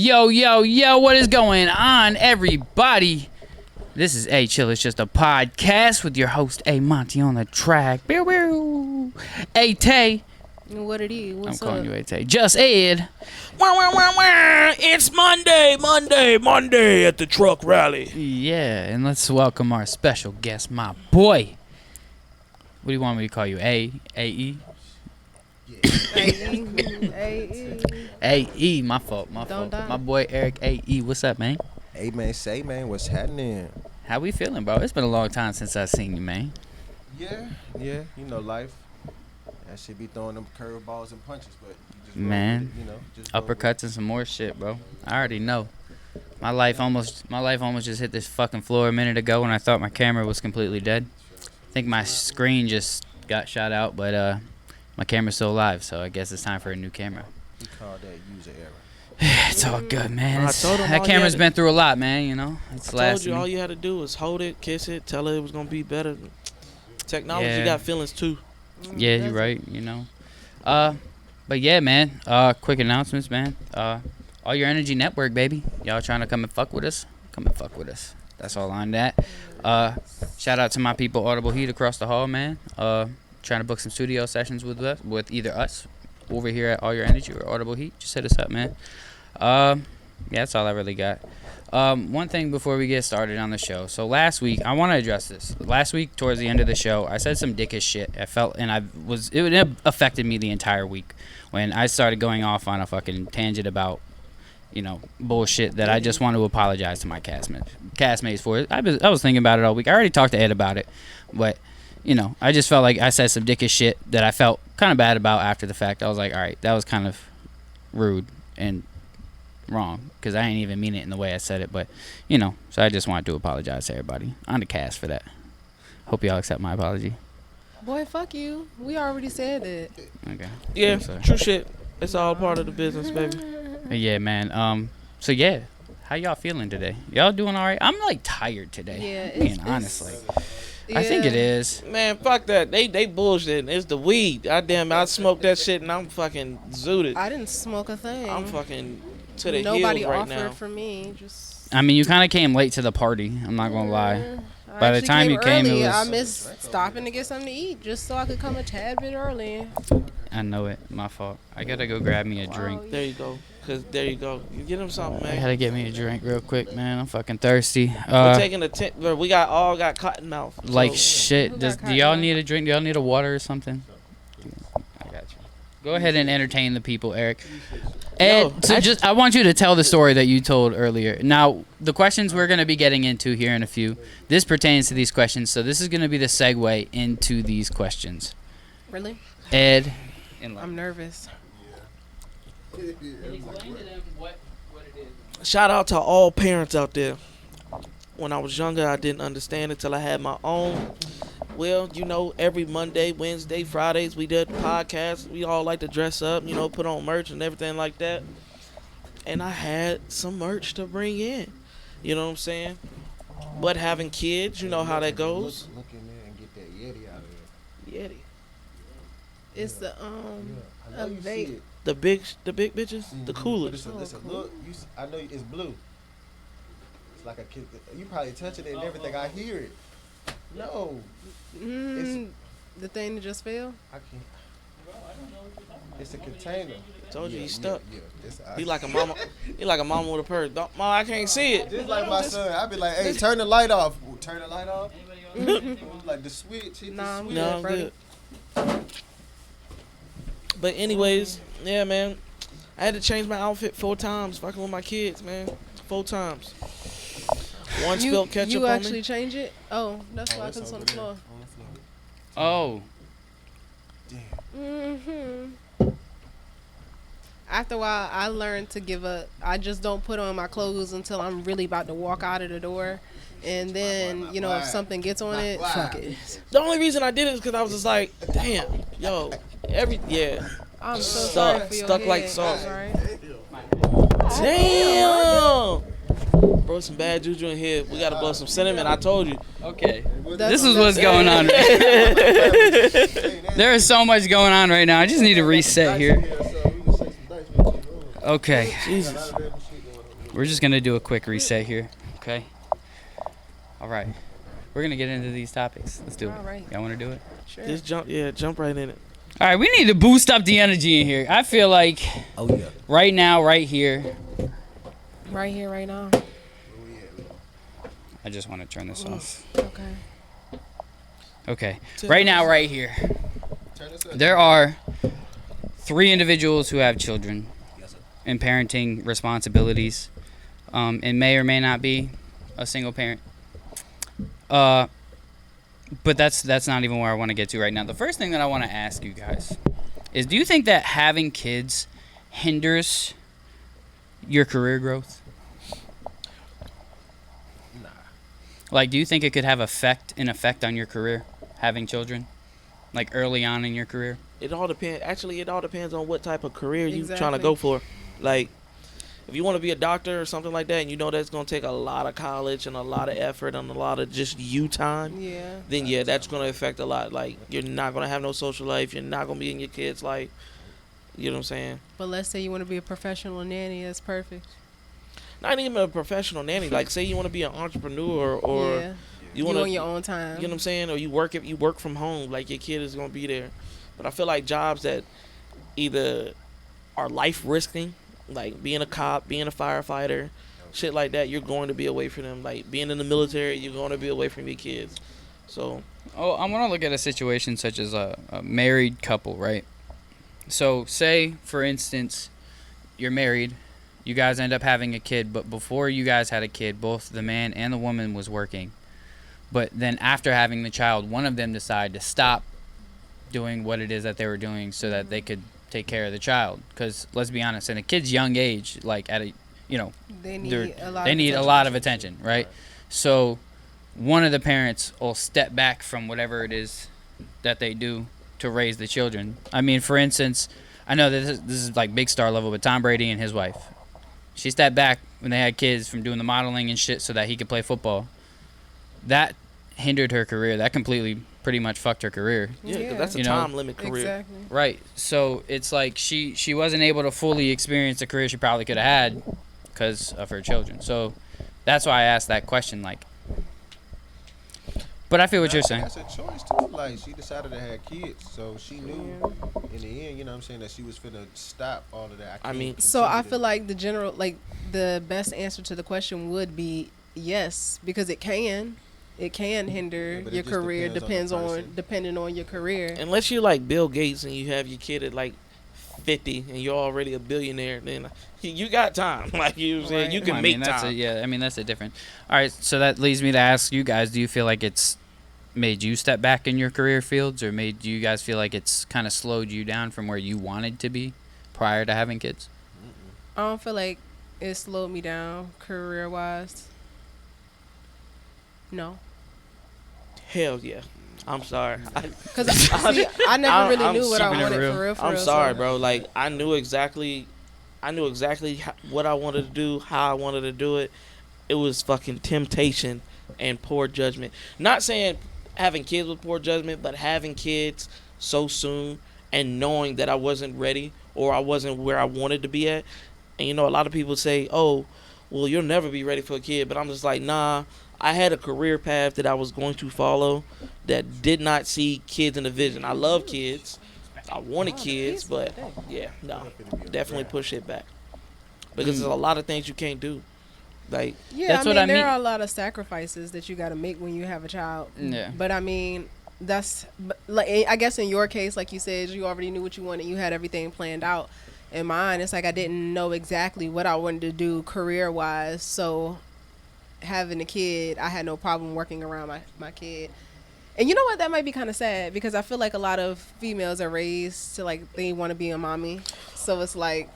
Yo, yo, yo, what is going on, everybody? This is A Chill, it's just a podcast with your host, A Monty on the track. A Tay. What it is? What's I'm calling up? you A Tay. Just Ed. It's Monday at the truck rally. Yeah, and let's welcome our special guest, my boy. What do you want me to call you? A-E? A-E, my fault. Don't die. My boy Eric A.E. What's up, man? Hey man, say man, what's happening? How we feeling, bro? It's been a long time since I seen you, man. Yeah, you know life. That shit be throwing them curveballs and punches, but you just Man. roll with it, you know, just roll with Uppercuts and some more shit, bro. I already know. My life almost just hit this fucking floor a minute ago when I thought my camera was completely dead. I think my screen just got shot out, but my camera's still alive, so I guess it's time for a new camera. it. We call that user error. It's all good, man. I It's- told him that all he camera's had to- been through a lot, man, you know? It's I told lasted you me. all you had to do was hold it, kiss it, tell it was gonna be better. Technology Yeah. got feelings too. Yeah, you're right, you know. But yeah, man. Quick announcements, man. All Your Energy Network, baby. Y'all trying to come and fuck with us? Come and fuck with us. That's all on that. Shout out to my people, Audible Heat across the hall, man. Trying to book some studio sessions with us, with either us over here at All Your Energy or Audible Heat. Just hit us up, man. Yeah, that's all I really got. One thing before we get started on the show. So last week, I want to address this. Last week, towards the end of the show, I said some dickish shit. It affected me the entire week when I started going off on a fucking tangent about, you know, bullshit that I just want to apologize to my castmates for it. I was thinking about it all week. I already talked to Ed about it, but, you know, I just felt like I said some dickish shit that I felt kind of bad about after the fact. I was like, all right, that was kind of rude and wrong because I didn't even mean it in the way I said it, but you know, so I just wanted to apologize to everybody on the cast for that. Hope y'all accept my apology. Boy, fuck you. We already said that. Okay. Yeah, So- true shit. It's all part of the business, baby. Yeah, man. So yeah, how y'all feeling today? Y'all doing all right? I'm like tired today. Yeah, being it's- honestly, I think it Yeah. is. Man, fuck that. They bullshit. It's the weed. I smoked that shit and I'm fucking zooted. I didn't smoke a thing. I'm fucking to the Nobody hills right offered now. for me. Just. I mean, you kind of came late to the party. I'm not gonna lie. I By the actually time you came, it early. was- I missed stopping to get something to eat just so I could come a tad bit early. I know it. My fault. I gotta go grab me a drink. Wow, There you go. Cause there you go. You get him something, I man. gotta get me a drink real quick, man. I'm fucking thirsty. We're taking a tent. We all got cotton mouth. Like so- shit. Who Do got y'all cotton? need a drink? Do y'all need a water or something? I got you. Go ahead and entertain the people, Eric. Ed, so I want you to tell the story that you told earlier. Now, the questions we're going to be getting into here in a few, this pertains to these questions, so this is going to be the segue into these questions. Really? Ed. I'm nervous. Shout out to all parents out there. When I was younger, I didn't understand it till I had my own. Well, you know, every Monday, Wednesday, Fridays, we did podcasts. We all like to dress up, you know, put on merch and everything like that. And I had some merch to bring in. You know what I'm saying? But having kids, you know how that goes. Look in there and get that Yeti out of there. Yeti. It's the I know a you see vape. it. The big bitches, the But coolers. it's a look. I know it's blue. It's like a kid. You probably touch it and everything. I hear it. No, the thing that just fell. I can't. It's a container. Told you, he's stuck. Yeah. He like a mama. He like a mama with a purse. Mom, I can't see it. Just like my son, I be like, "Hey, turn the light off." Turn the light off. Like the switch. Hit Nah, the I'm switch. No, I'm brother. good. But anyways, yeah, man. I had to change my outfit 4 times fucking with my kids, man. 4 times. One spilled ketchup You on actually me. change it? Oh, that's why it's it's on over the there, floor. on the floor. Oh. Damn. After a while, I learned to give up. I just don't put on my clothes until I'm really about to walk out of the door. And then, you know, if something gets on it, fuck it. The only reason I did it is because I was just like, damn, yo, I'm so Stuck- sorry for your stuck like head. sauce. Sorry. damn. Bro, some bad juju in here. We gotta blow some cinnamon. I told you. Okay. That's- This is what's going on. There is so much going on right now. I just need to reset here. Okay. Jesus. We're just gonna do a quick reset here, okay? All right, we're gonna get into these topics. Let's do it. All right. Y'all want to do it? Sure. Just jump right in it. All right, we need to boost up the energy in here. I feel like Oh yeah. right now, right here. Right here, right now. I just want to turn this off. Okay. Okay, right now, right here. Turn this up. There are 3 individuals who have children and parenting responsibilities, and may or may not be a single parent. But that's not even where I want to get to right now. The first thing that I want to ask you guys is, do you think that having kids hinders your career growth? Nah. Like, do you think it could have an effect on your career, having children, like early on in your career? It all depends. Actually, it all depends on what type of career you trying to Exactly. go for. Like, if you want to be a doctor or something like that, and you know that's gonna take a lot of college and a lot of effort and a lot of just you time, Yeah. then yeah, that's gonna affect a lot. Like, you're not gonna have no social life. You're not gonna be in your kids' life. You know what I'm saying? But let's say you want to be a professional nanny. That's perfect. Not even a professional nanny. Like, say you want to be an entrepreneur or yeah. you You want on to. your own time. You know what I'm saying? Or you work from home, like your kid is gonna be there. But I feel like jobs that either are life risking, like being a cop, being a firefighter, shit like that, you're going to be away from them. Like being in the military, you're going to be away from your kids. So Oh, I want to look at a situation such as a married couple, right? So, say, for instance, you're married, you guys end up having a kid, but before you guys had a kid, both the man and the woman was working. But then after having the child, one of them decided to stop doing what it is that they were doing so that they could take care of the child. Because, let's be honest, in a kid's young age, like at a, you know, They they're- need a lot. they of need a attention. lot of attention, right? So one of the parents will step back from whatever it is that they do to raise the children. I mean, for instance, I know that this is like big star level, but Tom Brady and his wife, she stepped back when they had kids from doing the modeling and shit so that he could play football. That hindered her career. That completely pretty much fucked her career. yeah, 'cause that's a You know, time limit career. Exactly. Right. So it's like she wasn't able to fully experience the career she probably could have had because of her children. So that's why I asked that question. Like, but I feel what you're saying. That's a choice too. Like she decided to have kids, so she knew in the end, you know what I'm saying, that she was finna stop all of that. I mean- can't So I continue feel like the best answer to the question would be yes, because it can hinder Yeah, but it your just career. depends on the person. Depending on your career. Unless you're like Bill Gates and you have your kid at like 50 and you're already a billionaire, then you got time. Like you know what I'm saying, Right. you Well, can I make mean, that's time. I mean, that's a different. All right. So that leads me to ask you guys: do you feel like it's made you step back in your career fields, or made you guys feel like it's kind of slowed you down from where you wanted to be prior to having kids? I don't feel like it slowed me down career wise. No, Hell yeah. I'm sorry. because I never really I'm knew what I keeping it wanted real. for real. For I'm real, sorry, so- bro. Like I knew exactly what I wanted to do, how I wanted to do it. It was fucking temptation and poor judgment. Not saying having kids with poor judgment, but having kids so soon and knowing that I wasn't ready or I wasn't where I wanted to be at. And you know, a lot of people say, "Oh, well, you'll never be ready for a kid," but I'm just like, nah. I had a career path that I was going to follow that did not see kids in the vision. I love kids. I wanted kids, but yeah, no, definitely push it back because there's a lot of things you can't do. Like, Yeah, That's I what mean, I there mean. are a lot of sacrifices that you got to make when you have a child. Yeah. But I mean, like I guess in your case, like you said, you already knew what you wanted. You had everything planned out. In mine, it's like I didn't know exactly what I wanted to do career wise. So having a kid, I had no problem working around my kid. And you know what? That might be kind of sad because I feel like a lot of females are raised to like they want to be a mommy. So it's like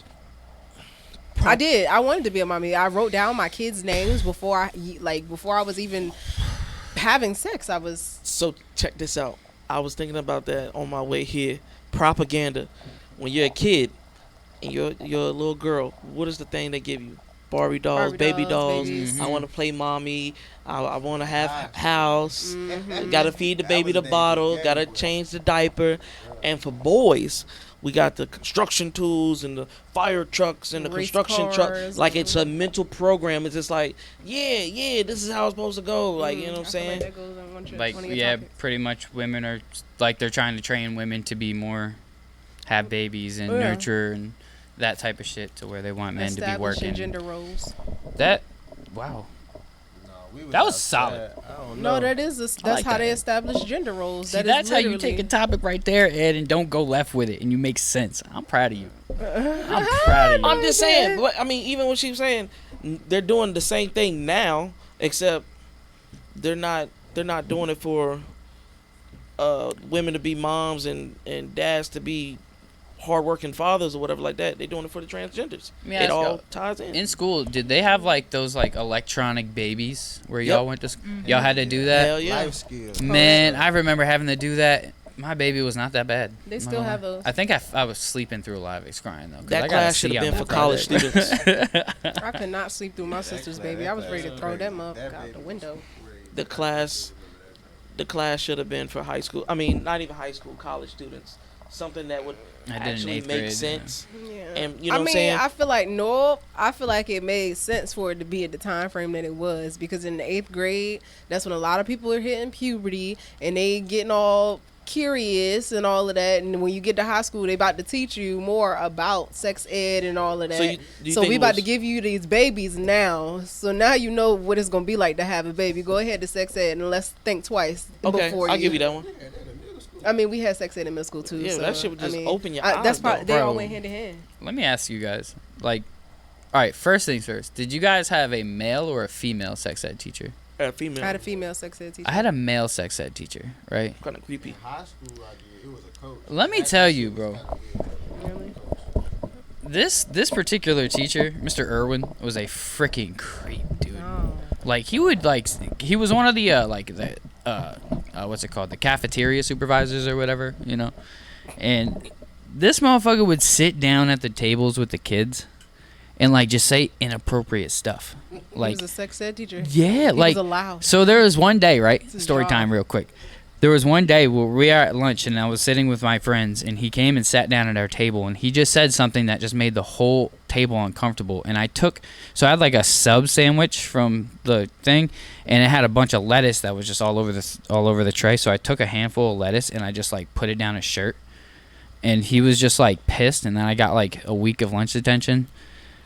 I wanted to be a mommy. I wrote down my kids' names before I was even having sex. I was so check this out. I was thinking about that on my way here. Propaganda. When you're a kid and you're a little girl, what is the thing they give you? Barbie dolls, baby dolls. babies. I want to play mommy. I want to have Ah. house. Mhm. Got to feed the That baby was the Nancy bottle. Gang. Got to change the diaper. And for boys, we got the construction tools and the fire trucks and the Race construction truck. cars Like and- it's a mental program. It's just like, yeah, this is how it's supposed to go. Like, you know what I'm I feel saying? Like that goes on one Like, one of your yeah, topics. pretty much women are, like, they're trying to train women to be more, have babies and Yeah. nurture and that type of shit to where they want men to be Establishing working. gender roles. That, wow. No, we That was outside. solid. I don't know. No, that's like how that. they establish gender roles. See, That is that's how you literally- take a topic right there, Ed, and don't go left with it, and you make sense. I'm proud of you. I'm proud of you. I'm just saying. But I mean, even what she was saying, they're doing the same thing now, except they're not doing it for women to be moms and dads to be hardworking fathers or whatever like that. They're doing it for the transgenders. Let me It ask all y'all, ties in. in school, did they have like those like electronic babies where Yep. y'all went to school? Y'all had to do that? Hell yeah. Life skills. Man, I remember having to do that. My baby was not that bad. They I'm still not have gonna lie. those. I think I was sleeping through a lot of it crying though. 'cause I That gotta class should see have how been for my college brother- students. I could not sleep through my sister's baby. I was ready to throw them up That out baby the was window. The class should have been for high school. I mean, not even high school, college students. Something that would I did in actually 8th make grade, sense. Yeah. And you know I what I'm mean, saying? I feel like it made sense for it to be at the time frame that it was, because in the 8th grade, that's when a lot of people are hitting puberty and they getting all curious and all of that. And when you get to high school, they about to teach you more about sex ed and all of that. So you So think we it about was- to give you these babies now. So now you know what it's gonna be like to have a baby. Go ahead to sex ed and let's think twice Okay, before I'll give you that one. I mean, we had sex ed in middle school too. Yeah, so, that shit would I just mean, open your that's eyes, probably though. they all Bro. went hand in hand. Let me ask you guys, like, all right, first things first. Did you guys have a male or a female sex ed teacher? Female. I had a female sex ed teacher. I had a male sex ed teacher, right? Kind of creepy. In high school, I did. It was a coach. Let me That tell shit you, was bro. kinda weird. Really? This particular teacher, Mr. Irwin, was a freaking creep, dude. Oh. Like he would he was one of the what's it called, the cafeteria supervisors or whatever, you know. And this motherfucker would sit down at the tables with the kids and like just say inappropriate stuff. He Like was a sex ed teacher. yeah, He like was allowed. so there was one day, right? It's his Story job. time real quick. There was one day where we were at lunch and I was sitting with my friends and he came and sat down at our table and he just said something that just made the whole table uncomfortable. And I had like a sub sandwich from the thing and it had a bunch of lettuce that was just all over the tray. So I took a handful of lettuce and I just like put it down his shirt. And he was just like pissed and then I got like a week of lunch detention.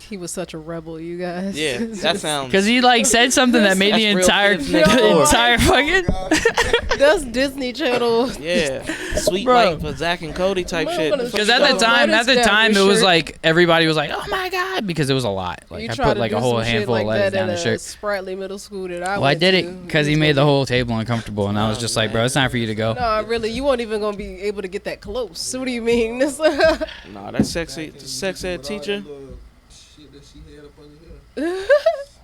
He was such a rebel, you guys. Yeah, that sounds. Because he like said something that made the That's real entire kids next door. entire fucking That's Disney Channel. Yeah, sweet Bro. like for Zach and Cody type Motherfuckers- shit. Because You at got the time, lettuce down it your was shirt. like everybody was like, "Oh my god," because it was a lot. Like You I try put to like do a whole some shit handful like of lettuce that down at his a shirt. Sprightly middle school that I Well, I went did to. it because he made the whole table uncomfortable, and I was just like, "Bro, it's time for you to go." No, really, you weren't even gonna be able to get that close. So what do you mean? Nah, that sex ed teacher.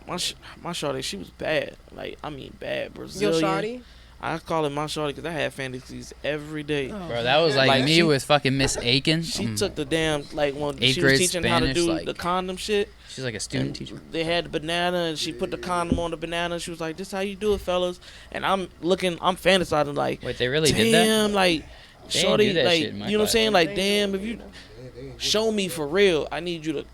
My shorty, she was bad. Like, I mean, bad. Your Brazilian. shawty? I call it my shorty because I had fantasies every day. Oh. Bro, that was like, Like, me she- with fucking Miss Aiken. She took the damn, like, when 8th she was grade teaching how to Spanish, do like- the condom shit. She's like a student teacher. They had the banana and she put the condom on the banana. She was like, "This how you do it, fellas." And I'm fantasizing like, Wait, they really did that? damn, like, They shorty, didn't do that like, shit in my you know what I'm class. saying? Like, damn, if you show me for real, I need you to.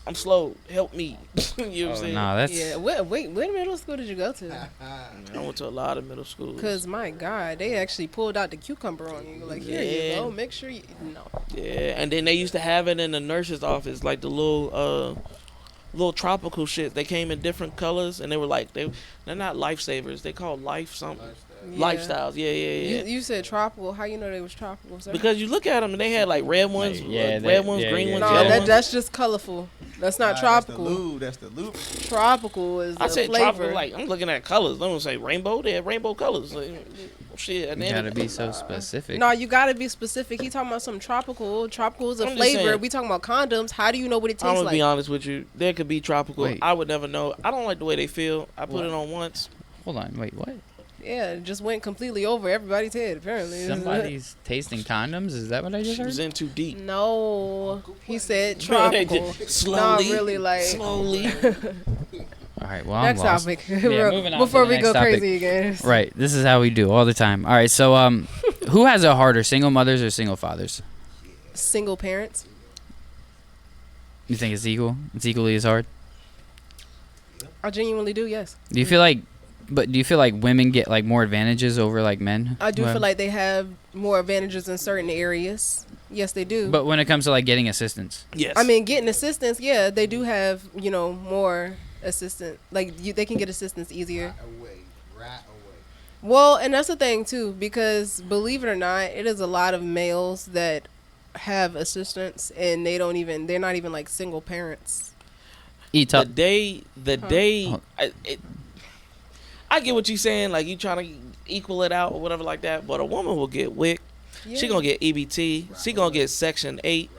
I'm slow. Help me. You know what I'm Oh, saying? nah, that's Yeah. Wait, what middle school did you go to? I went to a lot of middle schools. Because my God, they actually pulled out the cucumber on you. Like, here you Yeah. go. Make sure you no. Yeah, and then they used to have it in the nurse's office, like the little tropical shit. They came in different colors, and they were like they're not lifesavers. They called life something. Yeah. Lifestyles. Yeah. You said tropical. How you know they was tropical, sir? Because you look at them and they had like red ones, Yeah, red ones, yeah, green yeah, ones, no, yellow that, ones. that's just colorful. That's not tropical. That's the loop. Tropical is the I said flavor. tropical. Like I'm looking at colors. I don't say rainbow. They had rainbow colors. Like, shit. And you then gotta be so specific. No, you gotta be specific. He talking about some tropical. Tropical is a I'm just flavor. saying. We talking about condoms. How do you know what it I'm tastes gonna be like? honest with you. There could be tropical. Wait. I would never know. I don't like the way they feel. I put What? it on once. Hold on, wait, what? Yeah, it just went completely over everybody's head. Apparently, Somebody's tasting condoms. Is that what I just She was heard? in too deep. No, he said tropical. Slowly, Not really like. slowly. All right. Well, I'm Next lost. topic. Yeah, moving on Before to the we next go topic. crazy again. Right. This is how we do all the time. All right. So, who has it harder, single mothers or single fathers? Single parents. You think it's equal? It's equally as hard. I genuinely do. Yes. Do you feel like, but do you feel like women get like more advantages over like men? I do Well, feel like they have more advantages in certain areas. Yes, they do. But when it comes to like getting assistance, Yes. I mean, getting assistance, yeah, they do have, more assistance. Like, they can get assistance easier. Right away. Well, and that's the thing, too, because believe it or not, it is a lot of males that have assistance, and they're not even, like, single parents. eat the up. day, Oh. I get what you're saying. Like you trying to equal it out or whatever like that. But a woman will get WIC. Yeah. She gonna get EBT. She gonna get Section 8.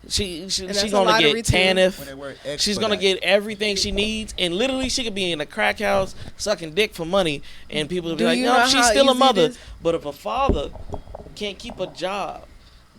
She that's gonna a get lottery, too. When TANF. they work She's gonna expedite. get everything she needs, and literally she could be in a crack house sucking dick for money, and people will be Do like, you "No, know she's how still a easy it mother." is? But if a father can't keep a job,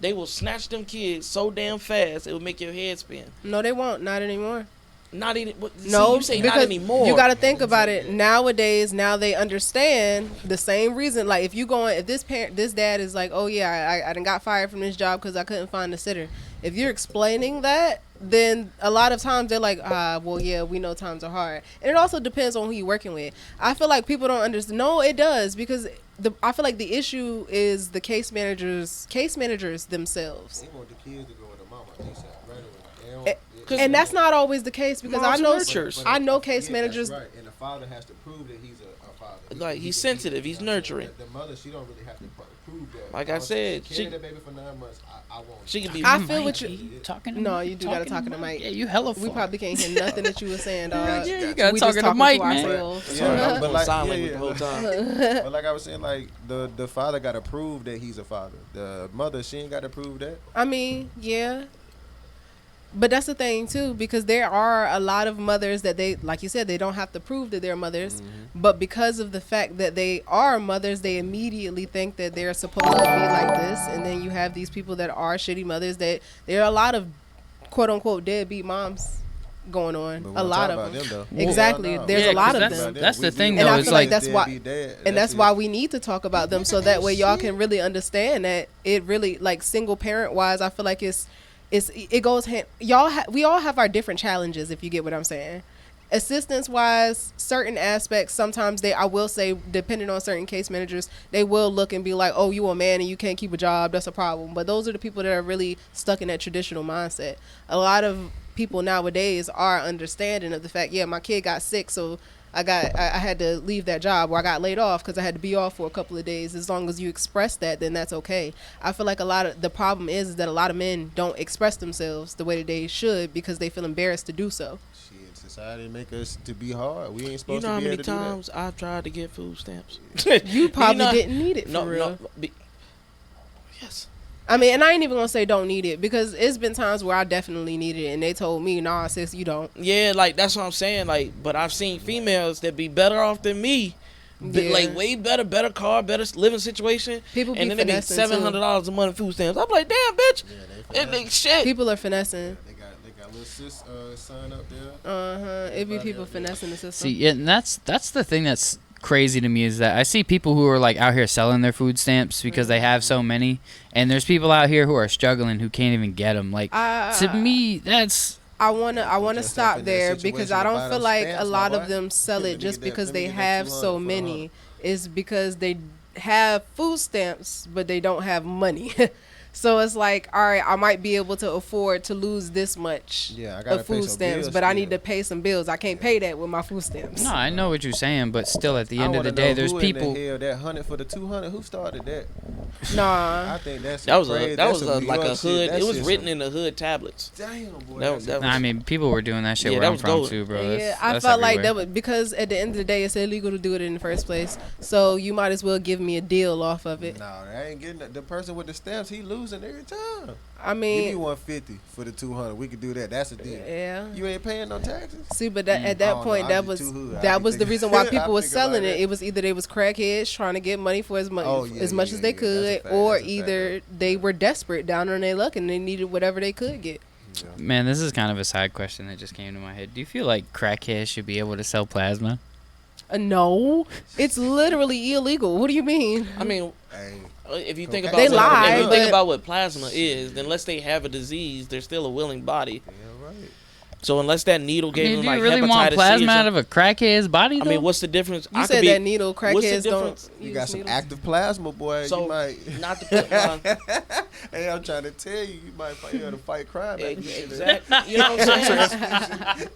they will snatch them kids so damn fast it will make your head spin. No, they won't. Not anymore. Not any. No, you say because not anymore. you got to think about it. Nowadays, now they understand the same reason. Like if this dad is like, oh yeah, I done got fired from this job because I couldn't find a sitter. If you're explaining that, then a lot of times they're like, well, yeah, we know times are hard. And it also depends on who you're working with. I feel like people don't understand. No, it does, because I feel like the issue is the case managers themselves. They want the kids to go with the mama. They said right away. They don't- And that's not always the case, because Moms I know are nurturers. I know case Yeah, managers. That's right. And the father has to prove that he's a father. Like, he's sensitive, he's nurturing. The mother, she don't really have to prove that. Like I said, she she- carried that baby for 9 months. I won't. She could be. I feel what you. talking. No, you do gotta talk in the mic. Yeah, you hella. We far. probably can't hear nothing that you were saying, dog. Yeah, you gotta We talk just in the talking mic, to man. ourselves. Yeah, I'm but like, sign yeah, language yeah. the whole time. But like I was saying, like the father got to prove that he's a father. The mother, she ain't got to prove that. I mean, yeah. But that's the thing too, because there are a lot of mothers that they, like you said, they don't have to prove that they're mothers, but because of the fact that they are mothers, they immediately think that they're supposed to be like this, and then you have these people that are shitty mothers. That there are a lot of quote unquote deadbeat moms going on. But we A don't lot talk of about them. though. Exactly. Hell no. There's Yeah, a lot 'cause of that's- them. that's the thing, And though. I It's feel like like that's why, and that's why we need to talk about them, so that way y'all can really understand that it really, like, single parent wise, I feel like it goes hand. We all have our different challenges, if you get what I'm saying. Assistance wise, certain aspects, sometimes I will say, depending on certain case managers, they will look and be like, oh, you a man and you can't keep a job, that's a problem. But those are the people that are really stuck in that traditional mindset. A lot of people nowadays are understanding of the fact, yeah, my kid got sick, so I had to leave that job, or I got laid off because I had to be off for a couple of days. As long as you express that, then that's okay. I feel like the problem is that a lot of men don't express themselves the way that they should because they feel embarrassed to do so. Shit, society make us to be hard. We ain't You supposed know how to be many able to do that. times I've tried to get food stamps? You probably know- didn't need it for real. Yes. I mean, and I ain't even gonna say don't need it, because it's been times where I definitely needed it and they told me, nah, sis, you don't. Yeah, like that's what I'm saying. Like, but I've seen females that be better off than me. Yeah. Like way better car, better living situation. People be and then they be finessing, too. $700 a month in food stamps. I'm like, damn, bitch. Yeah, And they shit. People are finessing. They got little sis son up there. It be people finessing the system. See, yeah, and that's the thing that's crazy to me, is that I see people who are like out here selling their food stamps because they have so many, and there's people out here who are struggling who can't even get them. Like, to me, that's I wanna Just stop up in that there, because situation I to buy don't feel them like stamps, a my lot boy. of them sell Let it me just get that- because let me they get that have 200 so for many. It's because they have food stamps, but they don't have money. So it's like, all right, I might be able to afford to lose this much Yeah, I gotta of pay food some stamps, bills but I need still. to pay some bills. I can't pay that with my food stamps. no. I know what you're saying, but still, at the I end of wanna the day, know there's who people. In the hell that 100 for the 200. Who started that? Nah. I think that's That was crazy. that That's was some New like York a shit. hood. That It was shit written some- in the hood tablets. Damn, boy. That Nah, I mean, people were doing that shit Yeah, where that I'm was from gold. too, bro. Yeah, That's- I that's felt like everywhere. that was because at the end of the day, it's illegal to do it in the first place. So you might as well give me a deal off of it. No, I ain't getting that. The person with the stamps, he losing. losing every time. I Give me mean, 150 for the 200. We could do that. That's a deal. yeah. You ain't paying no taxes. See, but at I that don't point, know. that I'm was just too hood. I that be was the thinking- reason why I people was think like selling it. that. It was either they was crackheads trying to get money for as much Oh, yeah, as much yeah, as they yeah. That's a could, fact. or That's a fact, either they were desperate, down on their luck, and they needed whatever they could get. Yeah. Man, this is kind of a side question that just came to my head. Do you feel like crackheads should be able to sell plasma? No, it's literally illegal. What do you mean? I mean, Hey, if you think Okay. about They what, lie, if you think but- about what plasma is, then unless they have a disease, they're still a willing body. yeah, right. So unless that needle gave Do them you like really want hepatitis C or plasma out something- of a crackhead's body? I Though? mean, what's the difference? You I said could be, that needle what's the crackheads don't. difference? You use got some needles. active plasma, boy. So, you might. not to put my Hey, I'm trying to tell you, you might fight to fight crime. after you get that. exactly. You know what I'm saying?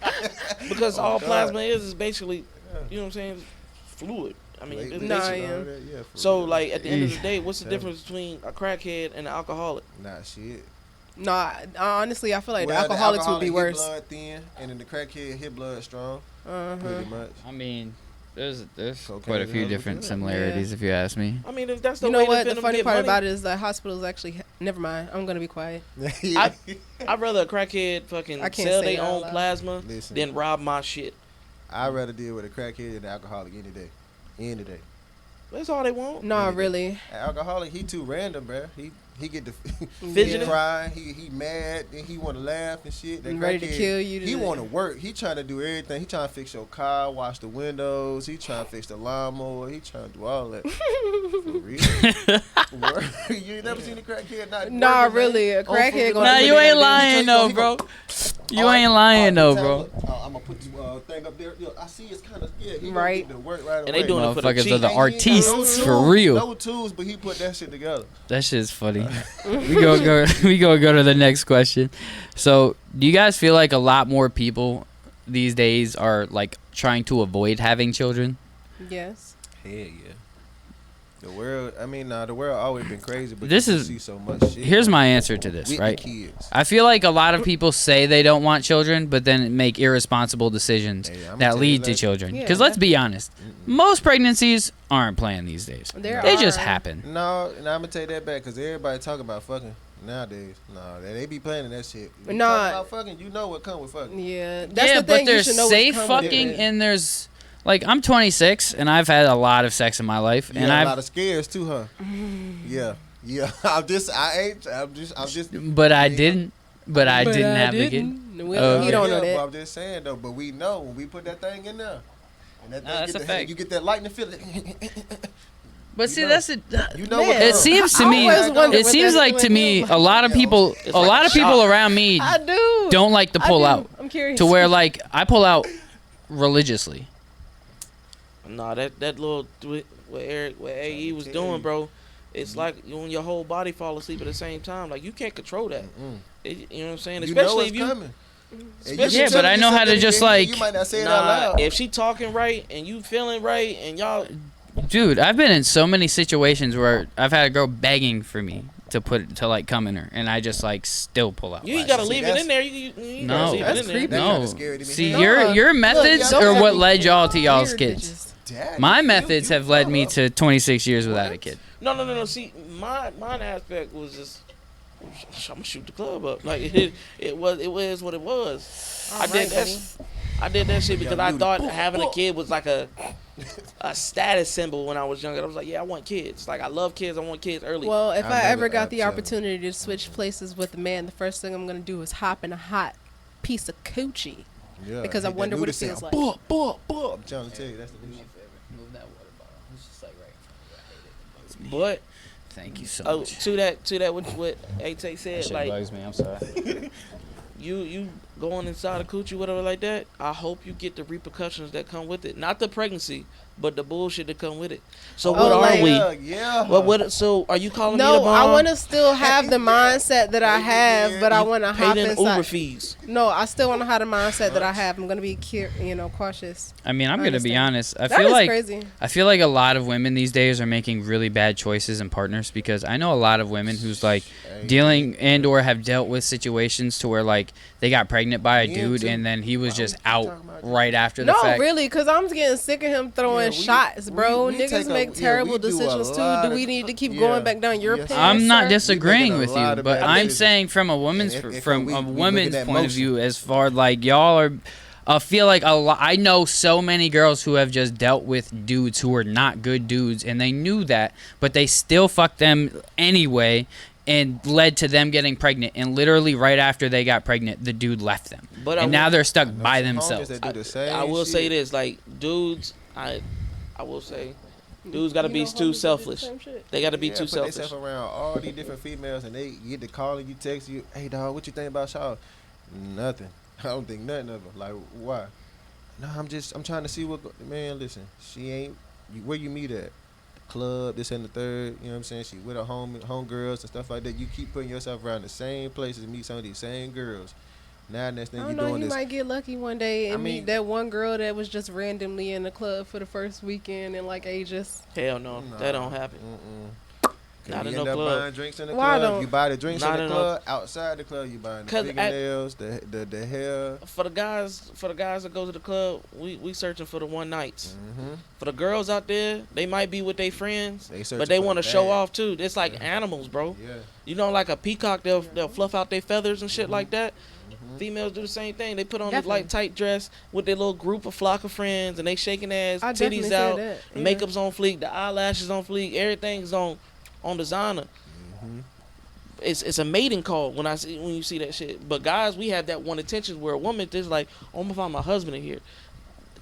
Because all God. plasma is basically, you know what I'm saying, fluid. I mean, it's Nah, basically- yeah. Yeah, for So real. like at the end of the day, what's the Yeah. difference between a crackhead and an alcoholic? Nah, shit. No, honestly, I feel like Well, the alcoholics would be hit worse. blood thin, and then the crackhead hit blood strong. Uh-huh. Pretty much. I mean, there's Cocaine quite a is few hella different good. similarities, if you ask me. I mean, if that's the You know way what? to The funny get part money, about it is the hospitals actually. Never mind. I'm gonna be quiet. Yeah. I'd rather a crackhead fucking I can't sell say their it out own loud. plasma Listen, than rob my shit. I'd rather deal with a crackhead than an alcoholic any day. Any day. That's all they want. No, Yeah. really. An alcoholic, he too random, bruh. He get the Fidgeting? cry. He mad. Then he want to laugh and shit. That Ready to crackhead, kill you. He want to work. He trying to do everything. He trying to fix your car, wash the windows. He trying to fix the lawnmower. He trying to do all that. For real? Word. You ain't never seen a crackhead not Nah, working, man? really. A Oh, for crackhead real. gonna Nah, put you it ain't on lying He though, gonna- bro. You Alright, ain't lying alright, though, tell bro. him, I'm gonna put the thing up there. Yo, I see it's kind of he gonna Right. get to work right away. And they doing it for the Motherfuckers cheap. are the He ain't got no artistes for tools, real. No tools, but he put that shit together. That shit's funny. we gonna go to the next question. So, do you guys feel like a lot more people these days are like trying to avoid having children? Yes. Hell yeah. The world, the world always been crazy, but This you is- see so much shit. Here's my answer to this, with right? the kids. I feel like a lot of people say they don't want children, but then make irresponsible decisions Hey, I'ma that tell lead you to like- children. Yeah, Because let's be honest, most pregnancies aren't planned these days. There They just are. happen. No, and I'm gonna take that back because everybody talk about fucking nowadays. No, they be planning that shit. You Nah. talk about fucking, you know what come with fucking. Yeah. That's Yeah, the thing. but You there's should know safe what's coming with fucking it. and there's like I'm 26 and I've had a lot of sex in my life You and got a I've lot of scares too, huh? Yeah. I'm just but I didn't have the kid. Well, Okay. he don't know But that. I'm just saying though, but we know when we put that thing in there. And that Nah, thing that's get a the, fact. you get that lightning feeling. But You see know. that's it. You know Man. what It comes. seems to I me always wondered it what seems that like to feeling me is a lot of people It's a like lot a of people shock. around me I do. don't like to I pull do. out I'm curious. to where like I pull out religiously. Nah, that little what AE was doing, bro. It's like when your whole body fall asleep at the same time. Like you can't control that. Mm-mm. You know what I'm saying? You know Especially it's if you. coming. Especially- Yeah, but I know how to just, like- You might not say it out Nah, loud. if she talking right and you feeling right and y'all, Dude, I've been in so many situations where I've had a girl begging for me to like come in her and I just like still pull out. you ain't Right, gotta see, leave it that's- in there. You No. gotta leave That's it in there. creepy. That No. kinda scary to me. See, No, your Look, methods don't are let what me- led y'all to y'all's Weird kids. bitches. Dad, My you- methods you have led me up. to 26 years without a What? kid. No. See, mine aspect was just. I'm gonna shoot the club up. Like it was what it was. I did that shit because I thought having a kid was like a status symbol when I was younger. I was like, yeah, I want kids. Like I love kids. I want kids early. Well, if I I ever never got the upset. opportunity to switch places with a man, the first thing I'm gonna do is hop in a hot piece of coochie. Yeah, Because I hit that wonder what nudie it feels sound. like. I'm trying to tell you, that's the new shit. Move that water bottle. It's just like right but Thank you so oh, much. to that what A-Tay That said, shit like bugs me. I'm sorry. you going inside a coochie, whatever like that. I hope you get the repercussions that come with it. Not the pregnancy, but the bullshit that come with it. So what Oh, are like- we? Yeah. What? So are you calling me the No, bomb? I want to still have the mindset that I have, but I You want to pay hop them Uber inside. fees. No, I still want to have the mindset that I have. I'm gonna be, cautious. I mean, I'm gonna be understand. honest. I That feel is like crazy. I feel like a lot of women these days are making really bad choices in partners because I know a lot of women who's like Hey, dealing and or have dealt with situations to where like they got pregnant pregnant by a Me dude, too. and then he was Why just we keep out talking about that? right after the No, fact. really, because I'm getting sick of him throwing Yeah, we- shots, bro. we take Niggas a- make yeah, terrible we do a decisions too. lot Do of- we need to keep yeah. going back down your Yes. pants? I'm not sir? disagreeing making a with you, lot of but bad I'm decisions. saying from a woman's And if from we a looking woman's at point of motion. view, as far like y'all are. I feel like a lot. I know so many girls who have just dealt with dudes who are not good dudes, and they knew that, but they still fucked them anyway, and led to them getting pregnant. And literally right after they got pregnant, the dude left them, But and I now will- they're stuck I know by some homies themselves. that do the same I will say shit. this, like dudes, I will say, dudes got to You be know too homies that do the selfish. same shit. They got to be Yeah, too put selfish. themselves around all these different females, and they get to calling you, text you, hey dog, what you think about Shaw? Nothing. I don't think nothing of her. Like why? No, I'm trying to see what. Man, listen, she ain't. Where you meet at? Club, this and the third. You know what I'm saying? She with her homegirls and stuff like that. You keep putting yourself around the same places, and meet some of these same girls. Now next I thing don't you know. doing He this. might get lucky one day and I mean- meet that one girl that was just randomly in the club for the first weekend in like ages. Hell no, Nah. that don't happen. Not You in end no up club. buying drinks in the Why club. don't- You buy the drinks Not in the in no- club. Outside the club, you buying the 'Cause at- fingernails, the hair. For the guys that go to the club, we searching for the one nights. Mm-hmm. For the girls out there, they might be with their friends, They searching but they for want to the show bag. off too. It's like animals, bro. Yeah. You know, like a peacock, they'll fluff out their feathers and shit like that. Mhm. Females do the same thing. They put on Definitely. this light tight dress with their little group of flock of friends, and they shaking ass, I definitely titties said out, that. Yeah. makeup's on fleek, the eyelashes on fleek, everything's on designer. Mhm. It's a mating call when you see that shit. But guys, we have that one attention where a woman is like, oh, I'm gonna find my husband in here.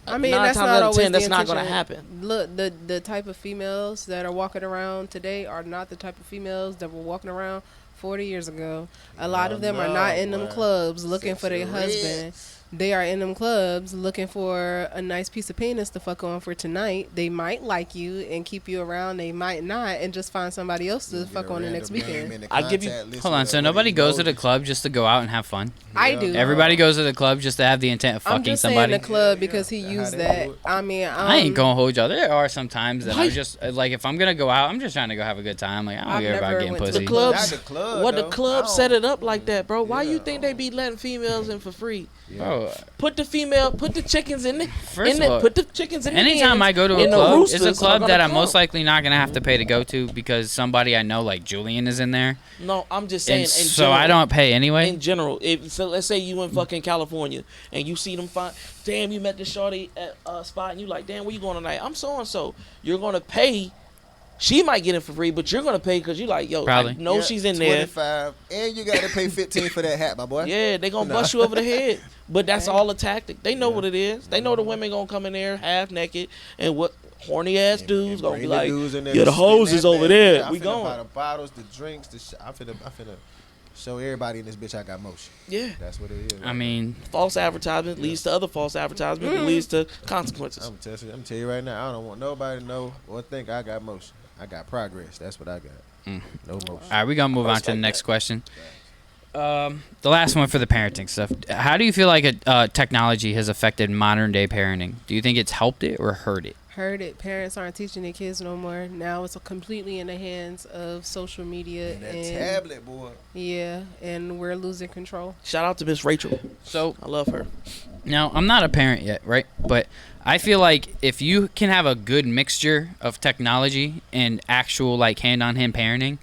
I mean, 9 that's times not out of always 10, the that's not gonna intention. happen. Look, the type of females that are walking around today are not the type of females that were walking around 40 years ago. A lot of them are not in them boy. clubs looking for their Sexy husband. red. They are in them clubs looking for a nice piece of penis to fuck on for tonight. They might like you and keep you around. They might not and just find somebody else to You fuck get a on the next random name weekend. in the I give you- contact list Hold on, with so one of nobody these goes to the emojis. club just to go out and have fun? I Yeah. do. Everybody goes to the club just to have the intent of I'm fucking just somebody. saying the club Yeah, because he yeah. used How they that. do it. I mean, I ain't gonna hold y'all. There are some times that I Why? just like if I'm gonna go out, I'm just trying to go have a good time. Like I don't I've care about never getting went to pussy. The club- Not the club. What the though. club I set don't- it up like that, bro? Why you Yeah. think they be letting females in for free? Yeah. Bro, Put the chickens in there. first of all, Put the chickens in the anytime hens, I go to a and the club, it's roosters a are club gonna that I'm come. most likely not gonna have to pay to go to because somebody I know, like Julian, is in there, No, I'm just saying. and in so I general. don't pay anyway. In general, so let's say you in fucking California and you see them find, damn, you met the shorty at a spot and you like, damn, where you going tonight? I'm so and so. You're gonna pay. She might get it for free, but you're gonna pay because you like, yo, Probably. I know Yeah, she's in there. 25, and you got to pay 15 for that hat, my boy. Yeah, they gonna Nah. bust you over the head. But that's all a tactic. They know what it is. They know the women gonna come in there half naked and what horny ass And- dudes and gonna bring be the like, dudes in there yeah, the to spin hose that is over bag. there. Yeah, We I finna going. buy the bottles, the drinks, I finna show everybody in this bitch I got motion. yeah. That's what it is. I mean, False advertisement leads to other false advertisement that leads to consequences. I'm telling you right now, I don't want nobody to know or think I got motion. I got progress. That's what I got. No motion. all right, we're gonna move on to the Respect next that. question. The last one for the parenting stuff. How do you feel like technology has affected modern day parenting? Do you think it's helped it or hurt it? Heard it. Parents aren't teaching their kids no more. Now it's completely in the hands of social media And that and tablet, boy. yeah, and we're losing control. Shout out to Miss Rachel. So I love her. now I'm not a parent yet, right? But I feel like if you can have a good mixture of technology and actual like hand-on-hand parenting,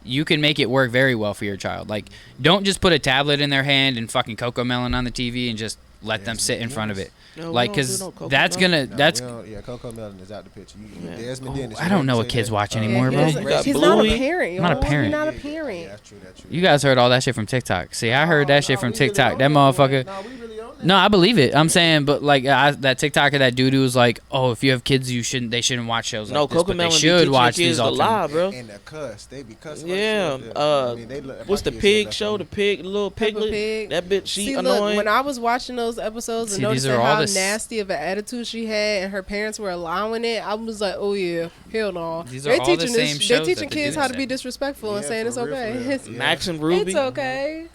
you can make it work very well for your child. Like, don't just put a tablet in their hand and fucking Coco Melon on the TV and just let them Yes, sit in front of it. No, we Like, don't do cause no Coco that's Melon. gonna that's. Yeah, Coco Melon is out the picture. Yeah. Desmond Dennis. I don't know what kids watch anymore, he bro. doesn't- We got he's not a Bluey. parent. I'm not a y'all. parent. He's not a Yeah, parent. that's true. That's true. You guys heard all that shit from TikTok. See, I heard that shit from TikTok. That motherfucker. No, we really on that. No, I believe it. I'm saying, but like that TikToker, that dude who was like, "Oh, if you have kids, they shouldn't watch shows No, like this, Coco but they Melon be should teaching watch kids these to lie, alternative." bro. And the cuss, they be cussing. Yeah, like shit. I mean, they look- What's my the kids pig look show? like The pig, the little Peppa piglet. Pig. That bitch, she See, annoying. look, when I was watching those episodes and See, these noticing are all how this- nasty of an attitude she had and her parents were allowing it, I was like, oh yeah, hell no. These are all the same shows They're that teaching the kids dudes how to say. be disrespectful and Yeah, saying it's for real, okay. for real. It's, Yeah. Max and Ruby. it's okay.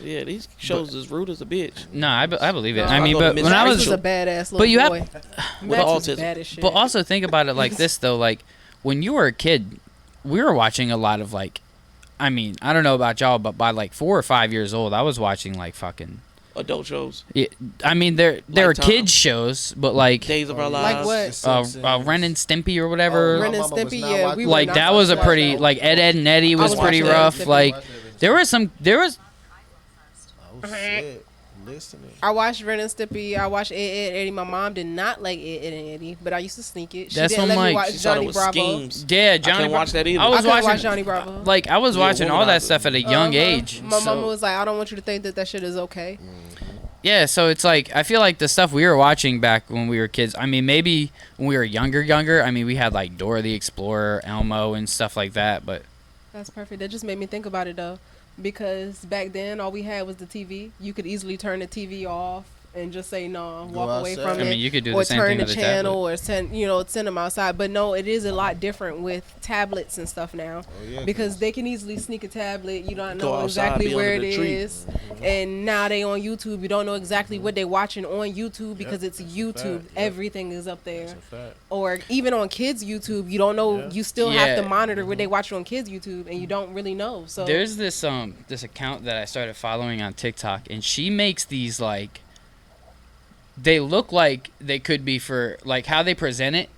Yeah, these shows is rude as a bitch. No, I believe it. No, I mean, I go to but Miss when I Max was, is a badass little But you have- boy. With Max autism. is bad as shit. but also think about it like this though. Like when you were a kid, we were watching a lot of like, I mean, I don't know about y'all, but by like 4 or 5 years old, I was watching like fucking. Oh, adult shows. Yeah, I mean, there are Lifetime. kids shows, but like Days of Our Like Lives. what? Ren and Stimpy or whatever. Ren and My mama was Stimpy, not yeah, watching we that. were Like not that was a watching pretty that. like Ed and Eddie was was pretty watching Ed and rough. Stimpy. Like there was. Oh shit! Listening. I watched Ren and Stimpy. I watched Ed, Eddie. My mom did not like Ed, and Eddie, but I used to sneak it. She That's didn't what let me I'm like. watch She thought it Johnny was Bravo. schemes. Yeah, I Johnny. couldn't watch that either. I was couldn't watching watch Johnny Bravo. Like I was Yeah, watching all that womanizer. stuff at a young age. My so- mama was like, I don't want you to think that shit is okay. Yeah, so it's like I feel like the stuff we were watching back when we were kids. I mean, maybe when we were younger. I mean, we had like Dora the Explorer, Elmo, and stuff like that. But That's perfect. That just made me think about it though, because back then all we had was the TV. You could easily turn the TV off and just say no, Go walk away outside. from I it, mean, you could do or the same turn thing the with a channel, tablet. or send them outside. But no, it is a lot different with tablets and stuff now, Oh, yeah, because they can easily sneak a tablet. You don't Go know outside, exactly be where under it the tree. is, and now they on YouTube. You don't know exactly what they're watching on YouTube because it's YouTube. Fact, yep. Everything is up there. That's a fact. Or even on kids YouTube, you don't know. Yeah. You still have to Yeah. monitor what they watch on kids YouTube, and you don't really know. So there's this account that I started following on TikTok, and she makes these like. They look like they could be for like how they present it.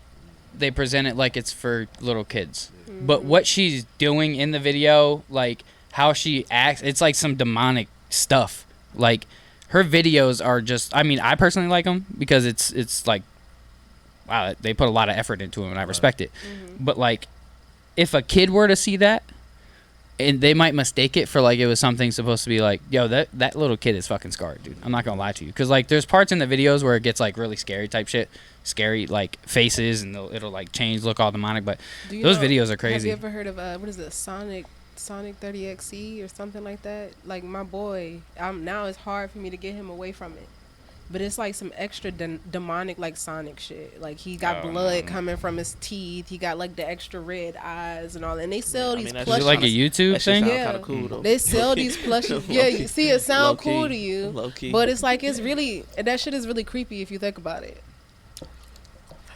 They present it like it's for little kids, but what she's doing in the video, like how she acts, it's like some demonic stuff. Like her videos are just. I mean, I personally like them because it's like, wow, they put a lot of effort into them, and I respect it. But like, if a kid were to see that, and they might mistake it for like it was something supposed to be like, yo, that little kid is fucking scarred, dude. I'm not gonna lie to you, because like there's parts in the videos where it gets like really scary type shit, scary like faces, and it'll like change, look all demonic. But Do you those know- videos are Have crazy. you ever heard of what is it, Sonic 30XE or something like that? Like my boy, now it's hard for me to get him away from it. But it's like some extra demonic like Sonic shit. Like he got Oh, blood no. coming from his teeth. He got like the extra red eyes and all. And they sell I these mean, that's Is it plushies. like a YouTube That shit thing? sound Yeah. kind of cool though. They sell these plushies. Yeah, you see, it sound Low-key. cool to you, Low-key. but it's like it's really that shit is really creepy if you think about it.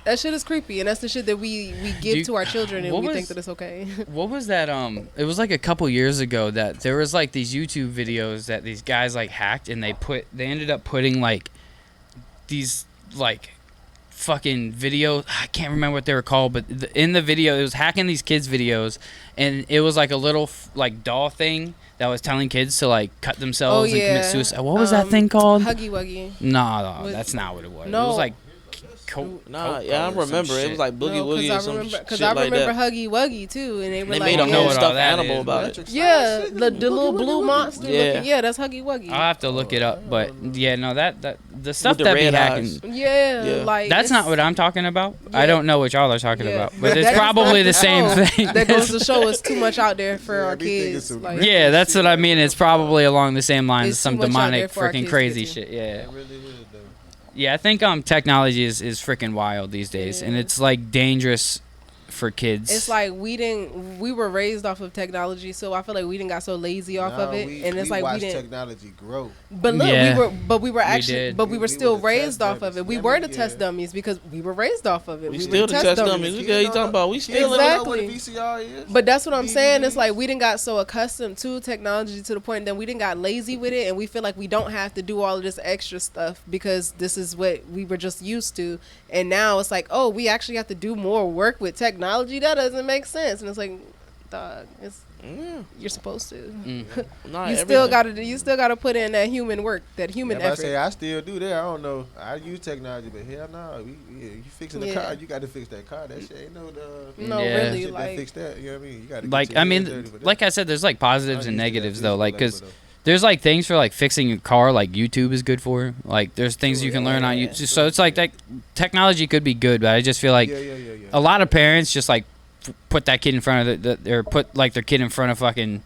That shit is creepy, and that's the shit that we give Dude, to our children, and what we was- think that it's okay. What was that? It was like a couple years ago that there was like these YouTube videos that these guys like hacked, and they ended up putting like these like fucking videos. I can't remember what they were called, but in the video it was hacking these kids' videos, and it was like a little like doll thing that was telling kids to like cut themselves and commit suicide. What was that thing called? Huggy Wuggy. No, Was- that's not what it was. It No. was like Nah, yeah, I remember. It was like Boogie Woogie or some shit Because I like remember that. Huggy Wuggy too, and they were They like, made a know whole what all stuffed that animal is, about Electric it. Slide yeah, shit, the little blue monster. Yeah. Looking, yeah, that's Huggy Wuggy. I'll have to look it up, but yeah, no, that the stuff the that be red hacking. eyes. yeah, Yeah. like That's not what I'm talking about. I Yeah. don't know what y'all are talking Yeah. about, But but it's that is probably the not same the show. thing. That goes to show it's too much out there for Yeah, our we think kids. it's a- Like, Yeah, that's what I mean. It's probably along the same lines as It's some too much out there demonic, for our freaking kids to crazy get to. shit. Yeah, It really is though. yeah. I think technology is freaking wild these days, and Yeah. it's like dangerous for kids. it's like we were raised off of technology, so I feel like we didn't got so lazy off of Nah, it, and it's like we watched didn't. technology grow. But look, Yeah. we were actually, did. but we were We still were the raised test off of dummies. it. We Yeah, were the yeah. test dummies because we were raised off of it. We were still the test dummies. dummies. Look at you talking about. We still in Exactly. What a VCR is. But that's what I'm saying. It's DVDs. like we didn't got so accustomed to technology to the point that we didn't got lazy with it, and we feel like we don't have to do all of this extra stuff because this is what we were just used to. And now it's like, oh, we actually have to do more work with technology. That doesn't make sense. And it's like, dog, Yeah. you're supposed to. Mm. Nah, You everything. still gotta put in that human work, that human If I effort. say I still do that, I don't know. I use technology, but hell no. You fixing the Yeah. car, you got to fix that car. That shit ain't no no, Yeah. really, shit that like fix that. You know what I mean? You got to like I mean, like I said, there's like positives and negatives though. Like, cause there's like things for like fixing a car, like YouTube is good for. Like, there's things you can learn on YouTube. So it's like that technology could be good, but I just feel like yeah. a lot of parents just like put that kid in front of or put like their kid in front of fucking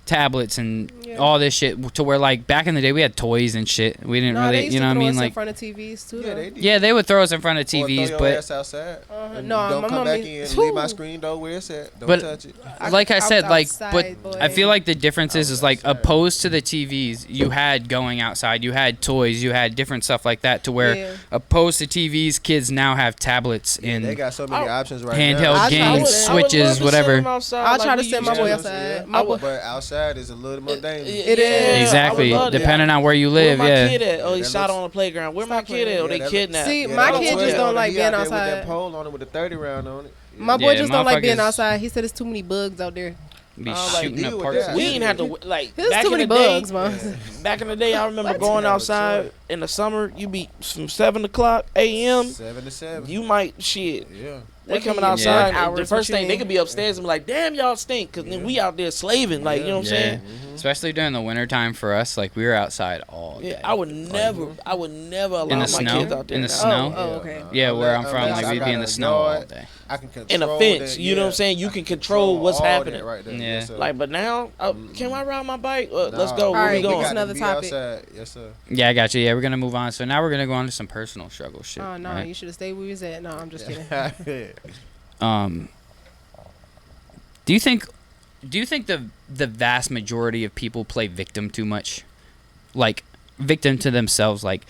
tablets and Yeah. all this shit to where like back in the day we had toys and shit. We didn't no, they really, used you know to what I throw mean? us in Like, front of TVs too. Yeah, though. they did. yeah, they would throw us in front of Or throw TVs, your but ass outside. And No, don't my come mom back used- in. Leave my Whew. screen door where it's at. Don't But- touch it. like I said, like, outside, but boy. I feel like the difference is was like outside. opposed to the TVs, you had going outside, you had toys, you had different stuff like that. To where Yeah. opposed to TVs, kids now have tablets Yeah, they and got so many options right handheld now. I games, would- switches, whatever. I'll try to send my boy outside. My boy, But outside, outside is a little more dangerous. It is. Exactly. I would love that. Depending on where you Where live, my yeah. kid at? Oh, he That shot looks- on the playground. Where my Stop kid at? playing. Oh, they that kidnapped. See, Yeah, my that kid little just 12 don't on it, like he being out there with outside. that pole on it with the 30 round on it. My boy Yeah, just don't like being motherfuckers- outside. He said it's too many bugs out there. Be like, shooting deal up with parts. that. We ain't have to like There's back too in many the day. bugs, man. Back in the day, I remember What? going Yeah, outside sure. in the summer. You be from 7 o'clock a.m. 7 to 7. You might shit. Yeah. They That coming be outside. work hours, The what first you thing they mean? could be upstairs and be like, "Damn, y'all stink," because then we out there slaving. Like, you know what I'm Yeah. saying? Especially during the wintertime for us, like we were outside all day. Yeah, I would never allow In the my snow? kids out there. In the now. snow? Oh, okay. Yeah, where I'm from, Unless like I we'd got be in a the snow all yard, day. I can control In a fence, that, you know what I'm saying? You can control what's all that happening. Right there. Yeah. Yes, sir. Like, but now, can I ride my bike? Let's Nah. go. Where Alright, we give going? us another be topic. outside. Yes, sir. Yeah, I got you. Yeah, we're gonna move on. So now we're gonna go on to some personal struggle shit. Oh no, right? you should have stayed where you was at. No, I'm just kidding. Do you think the vast majority of people play victim too much? Like victim to themselves, like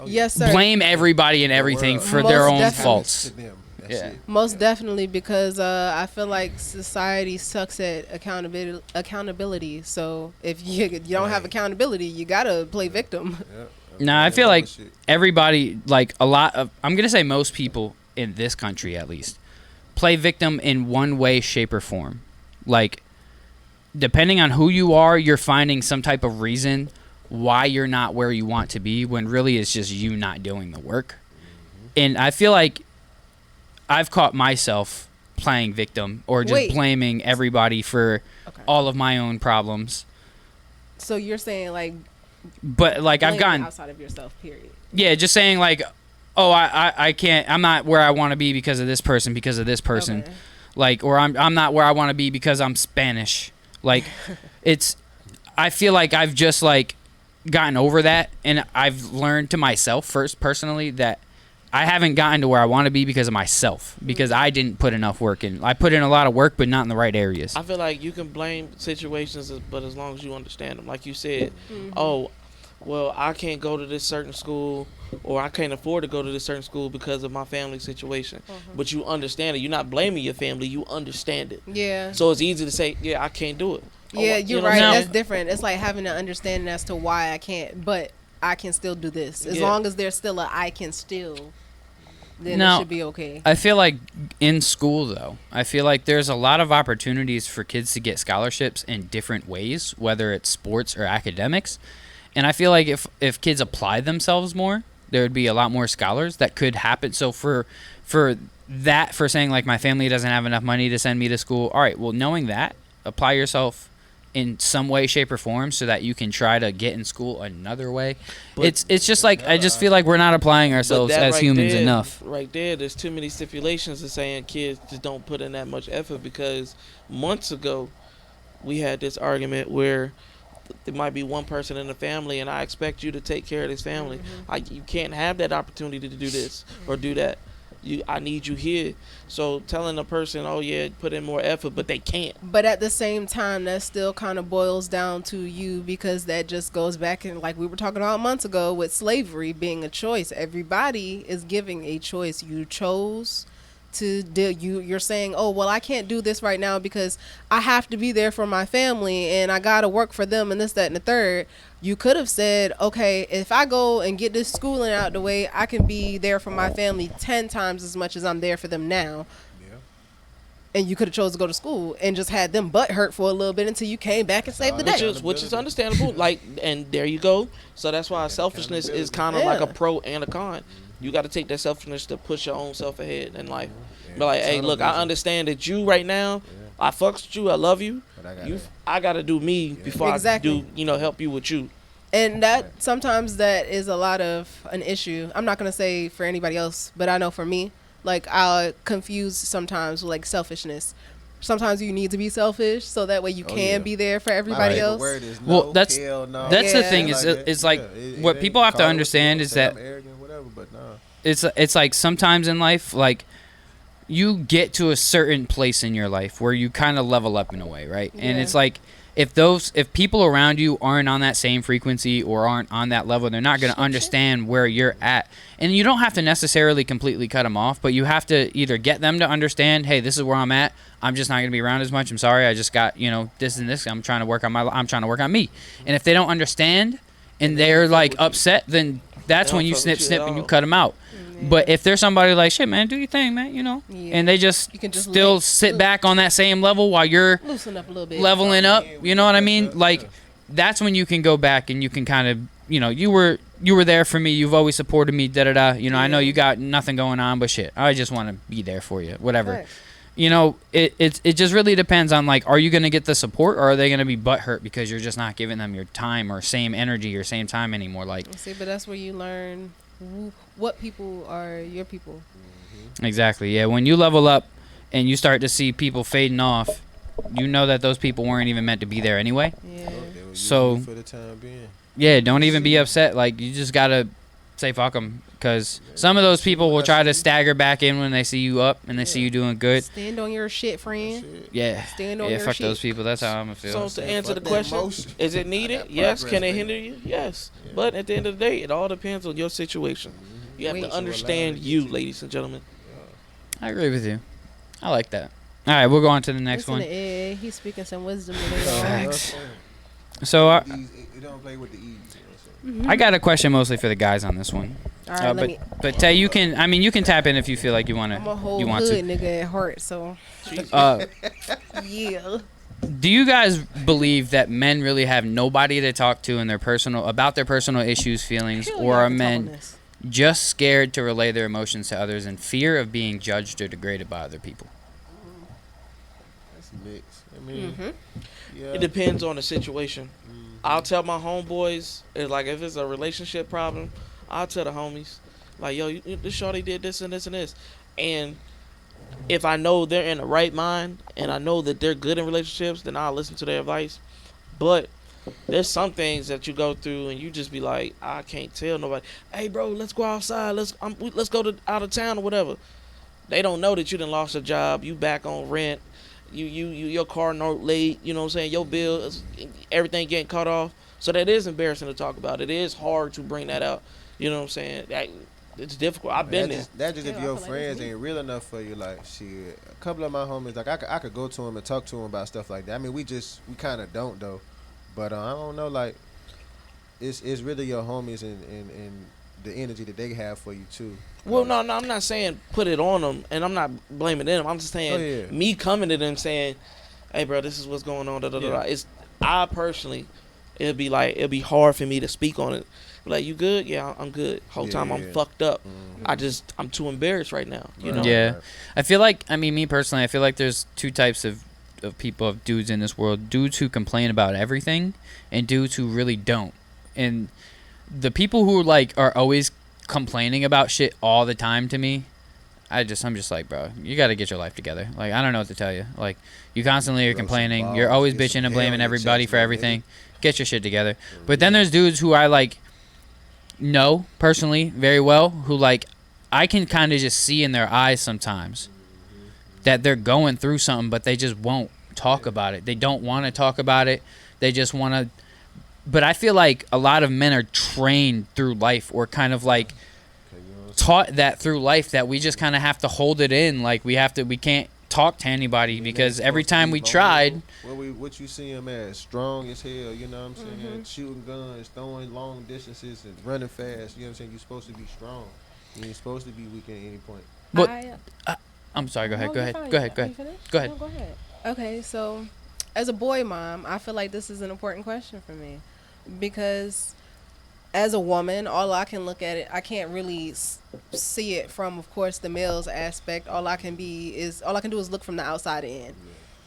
Yes, sir. blame everybody and everything world. for their Most own definitely. faults. To them. That's Yeah. it. Most definitely, because I feel like society sucks at accountability. So if you don't have Right. accountability, you gotta play victim. Yep. Nah, I Yeah, feel like bullshit. everybody, like a lot of, I'm gonna say most people in this country at least, play victim in one way, shape, or form. Like, depending on who you are, you're finding some type of reason why you're not where you want to be, when really it's just you not doing the work. And I feel like I've caught myself playing victim or just Wait. blaming everybody for Okay. all of my own problems. So you're saying like But like I've blaming gotten, outside of yourself. Period. yeah, just saying like, oh, I can't, I'm not where I want to be because of this person, because of this person. Okay. Like, or I'm not where I want to be because I'm Spanish. Like, it's, I feel like I've just like gotten over that, and I've learned to myself first personally that I haven't gotten to where I want to be because of myself, because I didn't put enough work in. I put in a lot of work, but not in the right areas. I feel like you can blame situations, but as long as you understand them. Like you said, oh, well, I can't go to this certain school, or I can't afford to go to this certain school because of my family situation. But you understand it. You're not blaming your family. You understand it. Yeah. So it's easy to say, yeah, I can't do it. Oh, Yeah, you you're know what right. I'm That's saying? different. It's like having an understanding as to why I can't, but I can still do this. As Yeah. long as there's still a I can still, then No. it should be okay. I feel like in school, though, I feel like there's a lot of opportunities for kids to get scholarships in different ways, whether it's sports or academics. And I feel like if kids apply themselves more, there would be a lot more scholars that could happen. So for saying like my family doesn't have enough money to send me to school, all right, well, knowing that, apply yourself in some way, shape, or form so that you can try to get in school another way. But- It's just like I just feel like we're not applying But ourselves that as right humans there- enough. Right there, there's too many stipulations to saying kids just don't put in that much effort, because months ago we had this argument where there might be one person in the family and I expect you to take care of this family. You can't have that opportunity to do this or do that. I need you here. So telling a person, oh yeah, put in more effort, but they can't. But at the same time, that still kind of boils down to you, because that just goes back and like we were talking about months ago with slavery being a choice. Everybody is giving a choice. You chose to do. You're saying, oh well, I can't do this right now because I have to be there for my family and I gotta work for them and this, that, and the third. You could have said, okay, if I go and get this schooling out the way, I can be there for my family 10 times as much as I'm there for them now. Yeah. And you could have chose to go to school and just had them butt hurt for a little bit until you came back and saved the day. Which is understandable. Like, and there you go. So that's why selfishness is kind of like a Yeah. pro and a con. You got to take that selfishness to push your own self ahead in life. Be like, hey, look, I understand that you right now, I fucks with you, I love you. But I gotta do me before Exactly. I do, help you with you. And that sometimes that is a lot of an issue. I'm not going to say for anybody else, but I know for me, like I'll confuse sometimes with like selfishness. Sometimes you need to be selfish so that way you Oh, can yeah. be there for everybody else. Word is Well, no, that's- hell no. That's the Yeah. thing is that. it's like Yeah, it what ain't people have to called- understand is say that I'm arrogant, whatever, but nah. it's like sometimes in life, like you get to a certain place in your life where you kind of level up in a way, right? And Yeah. it's like if people around you aren't on that same frequency or aren't on that level, they're not going to understand where you're at. And you don't have to necessarily completely cut them off, but you have to either get them to understand, hey, this is where I'm at. I'm just not going to be around as much. I'm sorry. I just got, this and this. I'm trying to work on me. And if they don't understand and they're like upset, then that's when you snip and you cut them out. But if there's somebody like, shit, man, do your thing, man, and they just still sit back on that same level while you're loosen up a little bit, leveling up, you know what I mean? Like, that's when you can go back and you can kind of, you were there for me. You've always supported me, da-da-da. I know you got nothing going on, but shit, I just want to be there for you, whatever. Right. It just really depends on, like, are you going to get the support or are they going to be butthurt because you're just not giving them your time or same energy or same time anymore? Like, see, but that's where you learn what people are your people. Exactly. Yeah. When you level up and you start to see people fading off, you know that those people weren't even meant to be there anyway. Yeah. So, for the time being. Yeah, don't even be upset. Like, you just gotta say fuck them, because some of those people will try to stagger back in when they see you up and they see you doing good. Stand on your shit, friend. Yeah. Stand on yeah, your fuck shit. those people. That's how I'm gonna feel. So to answer the question, is it needed? Yes. Can it hinder you? Yes. But at the end of the day, it all depends on your situation. You have to understand you, ladies and gentlemen. I agree with you. I like that. All right, we'll go on to the next one. He's speaking some wisdom today. Facts. So you don't play with the E's. I got a question mostly for the guys on this one. All right, but Tay, you can tap in if you feel like you want to. I'm a whole you want hood to. nigga at heart, so yeah. Do you guys believe that men really have nobody to talk to in their personal issues, feelings, or are men just scared to relay their emotions to others in fear of being judged or degraded by other people? That's mixed. I mean, yeah. It depends on the situation. I'll tell my homeboys, if it's a relationship problem, I'll tell the homies, like, yo, this shorty did this and this and this. And if I know they're in the right mind and I know that they're good in relationships, then I'll listen to their advice. But there's some things that you go through and you just be like, I can't tell nobody, hey, bro, let's go outside. Let's go out of town or whatever. They don't know that you done lost a job. You back on rent. Your car note late, you know what I'm saying? Your bill, everything getting cut off. So that is embarrassing to talk about. It is hard to bring that out. You know what I'm saying? It's difficult. I've been there. That's just if your friends ain't real enough for you. Like, shit, a couple of my homies, like, I could go to them and talk to them about stuff like that. I mean, we kind of don't, though. But I don't know, like, it's really your homies and the energy that they have for you, too. Well, no, I'm not saying put it on them, and I'm not blaming them. I'm just saying me coming to them saying, hey, bro, this is what's going on, da-da-da-da. I personally, it'd be hard for me to speak on it. Like, you good? Yeah, I'm good. Whole time I'm fucked up. I'm too embarrassed right now, you know? Yeah. I feel like, me personally, I feel like there's two types of people, of dudes in this world. Dudes who complain about everything and dudes who really don't. And the people who, like, are always complaining about shit all the time, to me, I'm just like, bro, you got to get your life together. Like, I don't know what to tell you. Like, you constantly are complaining. You're always bitching and blaming everybody for everything. Get your shit together. But then there's dudes who I, like, know personally very well, who, like, I can kind of just see in their eyes sometimes that they're going through something, but they just won't talk about it. They don't want to talk about it. They just want to. But I feel like a lot of men are trained through life, or kind of like taught that through life, that we just kind of have to hold it in. Like, we can't talk to anybody because every time we tried. What you see him as, strong as hell, you know what I'm saying? Shooting guns, throwing long distances, and running fast. You know what I'm saying? You're supposed to be strong. You ain't supposed to be weak at any point. But I'm sorry. Go ahead. Go ahead. Okay, so as a boy mom, I feel like this is an important question for me, because as a woman, all I can look at it, I can't really see it from, of course, the male's aspect. All I can do is look from the outside in.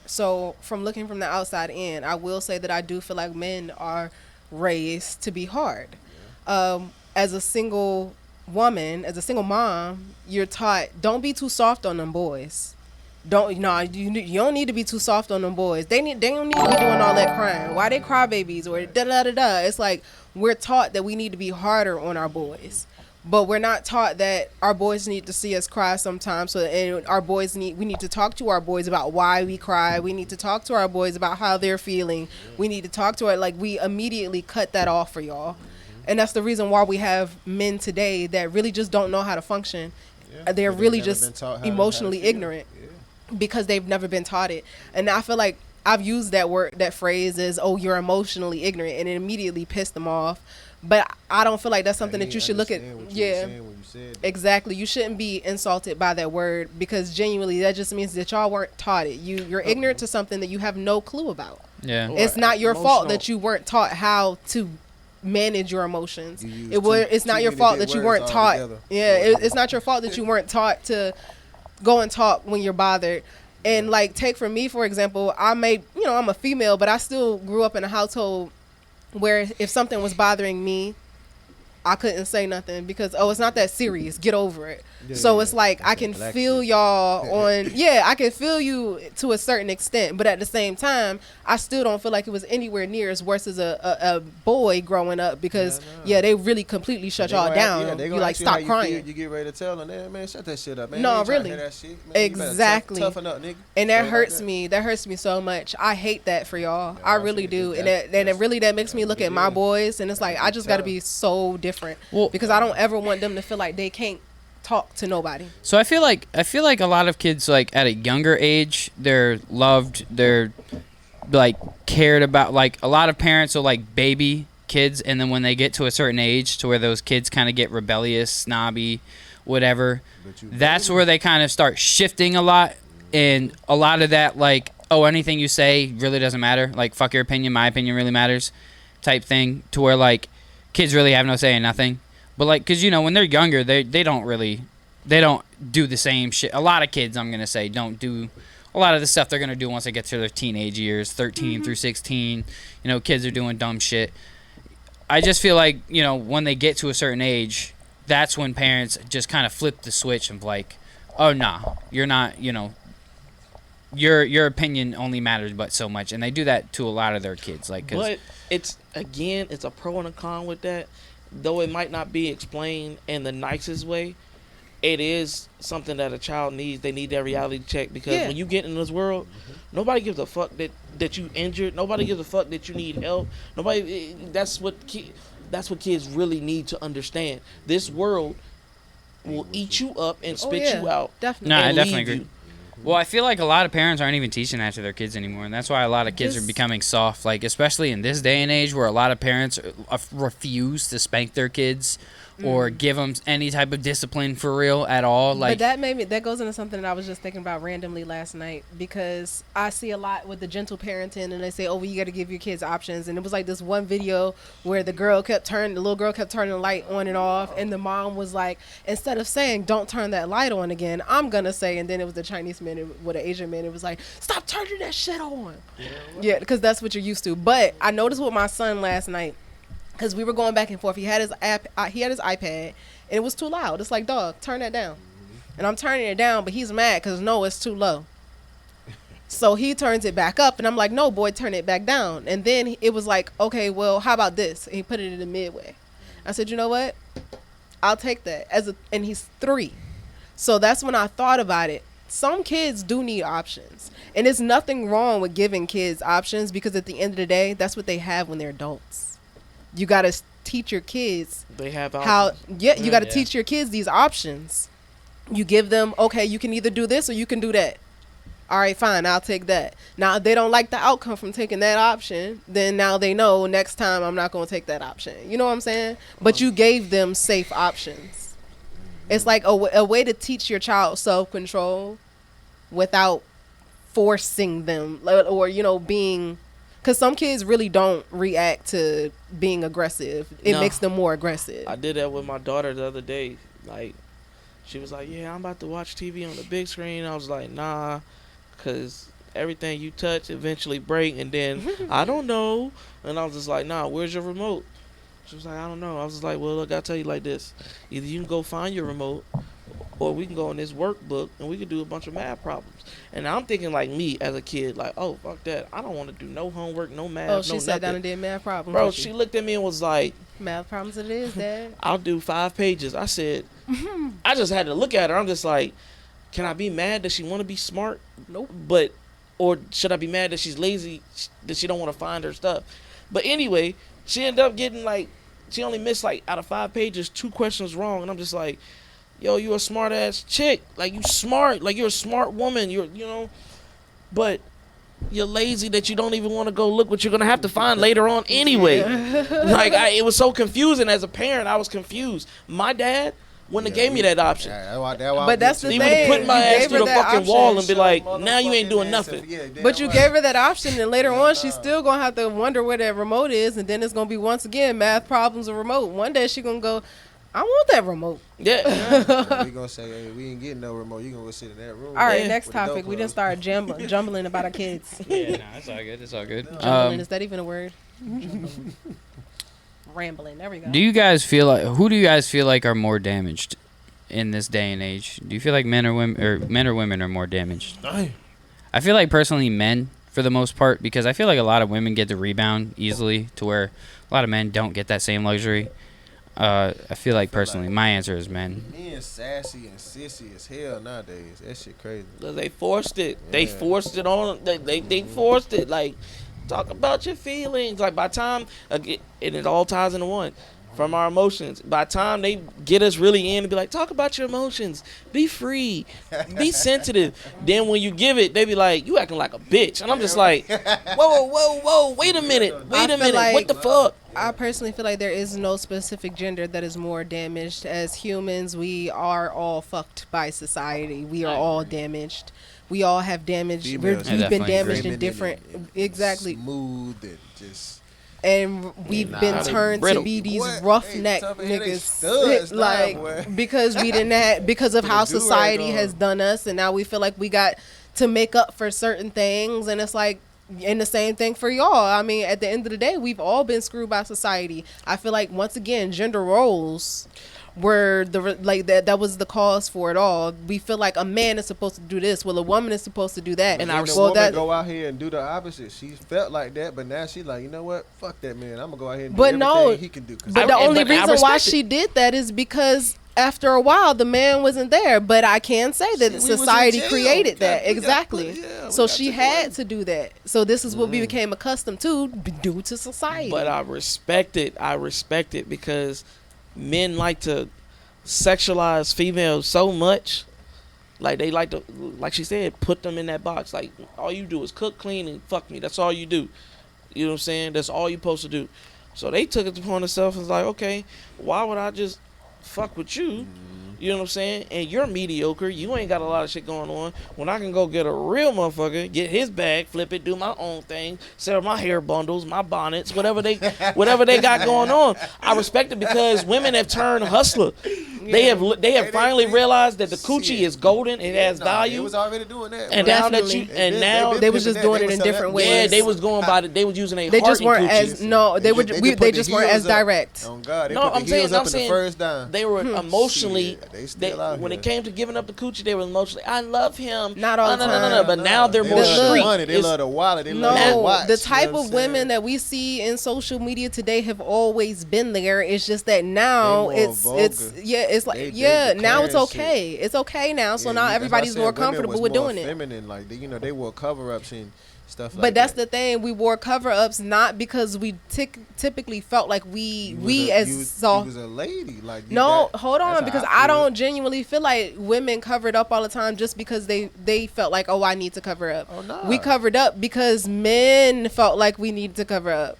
So from looking from the outside in, I will say that I do feel like men are raised to be hard. As a single woman, as a single mom, you're taught, don't be too soft on them boys. You don't need to be too soft on them boys. They don't need to be doing all that crying. Why they cry babies or da da da da? It's like we're taught that we need to be harder on our boys. but we're not taught that our boys need to see us cry sometimes. So, and we need to talk to our boys about why we cry. We need to talk to our boys about how they're feeling. We need to talk to our, like, we immediately cut that off for y'all. And that's the reason why we have men today that really just don't know how to function. Yeah, They're but really never been just taught how to emotionally feel. ignorant Yeah. because they've never been taught it. And I feel like I've used that phrase as, oh, you're emotionally ignorant, and it immediately pissed them off. But I don't feel like that's something that you should look at. Understand what you were Yeah, saying when you said that. exactly. You shouldn't be insulted by that word, because genuinely that just means that y'all weren't taught it. You're ignorant to something that you have no clue about. Yeah. Or It's not your fault emotional. that you weren't taught how to manage your emotions. You use It's not too your many fault big that you words weren't taught. altogether. Yeah, it's not your fault that you weren't taught to go and talk when you're bothered. And like, take from me, for example, I'm a female, but I still grew up in a household where if something was bothering me, I couldn't say nothing because, oh, it's not that serious. Get over it. Yeah, So yeah, it's like, that's I that can black feel shit. y'all on, yeah, I can feel you to a certain extent. But at the same time, I still don't feel like it was anywhere near as worse as a boy growing up because, Yeah, nah. they really completely shut They y'all gonna down. ask- yeah, they you gonna like, ask stop how you feel. crying. You get ready to tell them, man, shut that shit up, man. No, We ain't tryna really. hear that shit, man. You better Exactly. toughen up, nigga. And that Straight like hurts that. me. That hurts me so much. I hate that for y'all. Yeah, I I really feel do. it. And That- that makes me look at my yeah. boys, and it's like, I just got to Tell 'em. be so different Well, because I don't ever want them to feel like they can't talk to nobody. so I feel like a lot of kids, like, at a younger age, they're loved, they're like cared about. Like, a lot of parents will like baby kids, and then when they get to a certain age to where those kids kind of get rebellious, snobby, whatever, But you that's baby. where they kind of start shifting a lot. And a lot of that, like, oh, anything you say really doesn't matter, like, fuck your opinion, my opinion really matters type thing, to where, like, kids really have no say in nothing. But, like, because, when they're younger, they don't do the same shit. A lot of kids, I'm going to say, don't do a lot of the stuff they're going to do once they get to their teenage years, 13 through 16. Kids are doing dumb shit. I just feel like, when they get to a certain age, that's when parents just kind of flip the switch of like, oh, nah, you're not, your opinion only matters but so much. And they do that to a lot of their kids. Like, 'cause But it's a pro and a con with that. Though it might not be explained in the nicest way, it is something that a child needs. They need that reality check because Yeah. when you get in this world, nobody gives a fuck that you injured. Nobody gives a fuck that you need help. Nobody. That's what kids really need to understand. This world will eat you up and spit yeah, you out. definitely. No, I and definitely leave agree. Well, I feel like a lot of parents aren't even teaching that to their kids anymore, and that's why a lot of kids are This- becoming soft. Like, especially in this day and age, where a lot of parents refuse to spank their kids or give them any type of discipline for real at all. Like, but that goes into something that I was just thinking about randomly last night, because I see a lot with the gentle parenting, and they say, oh, well, you got to give your kids options. And it was like this one video where the little girl kept turning the light on and off, and the mom was like, instead of saying don't turn that light on again, I'm gonna say, and then it was the Chinese man with an Asian man, it was like, stop turning that shit on. Yeah, because that's what you're used to. But I noticed with my son last night, because we were going back and forth. He had his iPad, and it was too loud. It's like, dog, turn that down. And I'm turning it down, but he's mad because no, it's too low. So he turns it back up, and I'm like, no, boy, turn it back down. And then it was like, okay, well, how about this? And he put it in the midway. I said, you know what? I'll take that. And he's 3. So that's when I thought about it. Some kids do need options. And there's nothing wrong with giving kids options, because at the end of the day, that's what they have when they're adults. You got to teach your kids They have how, options. you got to Yeah. teach your kids these options. You give them, okay, you can either do this or you can do that. All right, fine, I'll take that. Now, if they don't like the outcome from taking that option, then now they know next time I'm not going to take that option. You know what I'm saying? But you gave them safe options. It's like a way to teach your child self-control without forcing them, or, being, because some kids really don't react to being aggressive. It No. makes them more aggressive. I did that with my daughter the other day. Like, she was like, yeah, I'm about to watch TV on the big screen. I was like, nah, because everything you touch eventually break. And then, I don't know. And I was just like, nah, where's your remote? She was like, I don't know. I was just like, well, look, I'll tell you like this. Either you can go find your remote, or we can go in this workbook and we can do a bunch of math problems. And I'm thinking like me as a kid, like, oh, fuck that. I don't want to do no homework, no math, Oh, no she nothing. sat down and did math problems. Bro, with she you. looked at me and was like, Math problems it is, Dad. I'll do 5 pages. I said, I just had to look at her. I'm just like, can I be mad that she want to be smart? Nope. But, or should I be mad that she's lazy, that she don't want to find her stuff? But anyway, she ended up getting like, she only missed like out of 5 pages, 2 questions wrong. And I'm just like, yo, you a smart ass chick. Like you smart, like you're a smart woman. You know, but you're lazy that you don't even want to go look what you're going to have to find later on anyway. Like it was so confusing as a parent. I was confused. My dad wouldn't have gave me that option. But that's the He thing. would have put my You ass gave through her the that fucking option. wall and be like, now you ain't doing nothing. But you gave her that option, and later on, she's still gonna have to wonder where that remote is, and then it's gonna be once again math problems or remote. One day she gonna go, I want that remote. Yeah. We gonna say, hey, we ain't getting no remote. You gonna go sit in that room. All right, Yeah. next With the door topic. We didn't closed. start jumbling about our kids. Yeah, nah, it's all good. It's all good. Jumbling, is that even a word? Rambling. There we go. Do you guys feel like who do you guys feel like are more damaged in this day and age? Do you feel like men or women are more damaged? I feel like personally men for the most part, because I feel like a lot of women get the rebound easily to where a lot of men don't get that same luxury. I feel like personally my answer is men. Men sassy and sissy as hell nowadays. That shit crazy. They forced it. They Yeah. forced it on. They forced it. Like, talk about your feelings. Like, by the time, and it all ties into one. From our emotions. By the time they get us really in and be like, talk about your emotions. Be free. Be sensitive. Then when you give it, they be like, you acting like a bitch. And I'm just like, whoa. Wait a minute. I feel What like- the fuck? I personally feel like there is no specific gender that is more damaged. As humans, we are all fucked by society. We are all damaged. We all have damage. Females I We've been definitely damaged agree. in different, And exactly. smooth and just And we've Nah, been they turned to brittle. be these What? roughneck Hey, tough head, they niggas, studs now, like boy. because we didn't have because of Put a how do-rag society on. has done us, and now we feel like we got to make up for certain things, and it's like. And the same thing for y'all. I mean, at the end of the day, we've all been screwed by society. I feel like once again, gender roles were that was the cause for it all. We feel like a man is supposed to do this, well, a woman is supposed to do that. And then I the well, woman that go out here and do the opposite. She felt like that, but now she like, you know what? Fuck that man. I'm gonna go out here and do But no, everything he can do. 'Cause But I- the only but I reason why respect it. she did that is because after a while the man wasn't there. But I can say that See, we was in society jail. created We that got exactly. put- yeah, we So got she took had away. to do that. So this is what we became accustomed to due to society. But I respect it. I respect it because men like to sexualize females so much. Like, they like to, like she said, put them in that box. Like, all you do is cook, clean, and fuck me. That's all you do. You know what I'm saying? That's all you're supposed to do. So they took it upon themselves and was like, okay, why would I just fuck with you? You know what I'm saying? And you're mediocre. You ain't got a lot of shit going on. When I can go get a real motherfucker, get his bag, flip it, do my own thing, sell my hair bundles, my bonnets, whatever they got going on. I respect it because women have turned hustler. They have finally realized that the coochie Shit. is golden. It has They value. was already doing that. And bro. now that Definitely. you and They now been They was pimping just that. doing They it was in selling different that- ways. yeah, they was going by they was using a they just Hartley weren't coochie. as no. They were just they put the just weren't as heels up. direct. Oh God, they No, put the I'm saying- heels up I'm in saying the first down. They were emotionally. Shit, they still out When here. it came to giving up the coochie, they were emotionally. I love him. Not all the No. time. But now they're They more love the street. money. They It's- love the wallet. They love the No, watch. the you type know what of I'm women saying? that we see in social media today have always been there. It's just that now They more it's vulgar. yeah, it's like They now it's declaring okay. It's okay now. So Yeah, now that's why I everybody's said more women comfortable was with more doing it. feminine. Like they wore cover ups and stuff like But that's that. the thing. We wore cover ups not because we typically felt like we you saw. was a lady. Like you No, got- hold on, that's because how I feel. don't genuinely feel like women covered up all the time just because they felt like, oh, I need to cover up. Oh, nah. We covered up because men felt like we needed to cover up.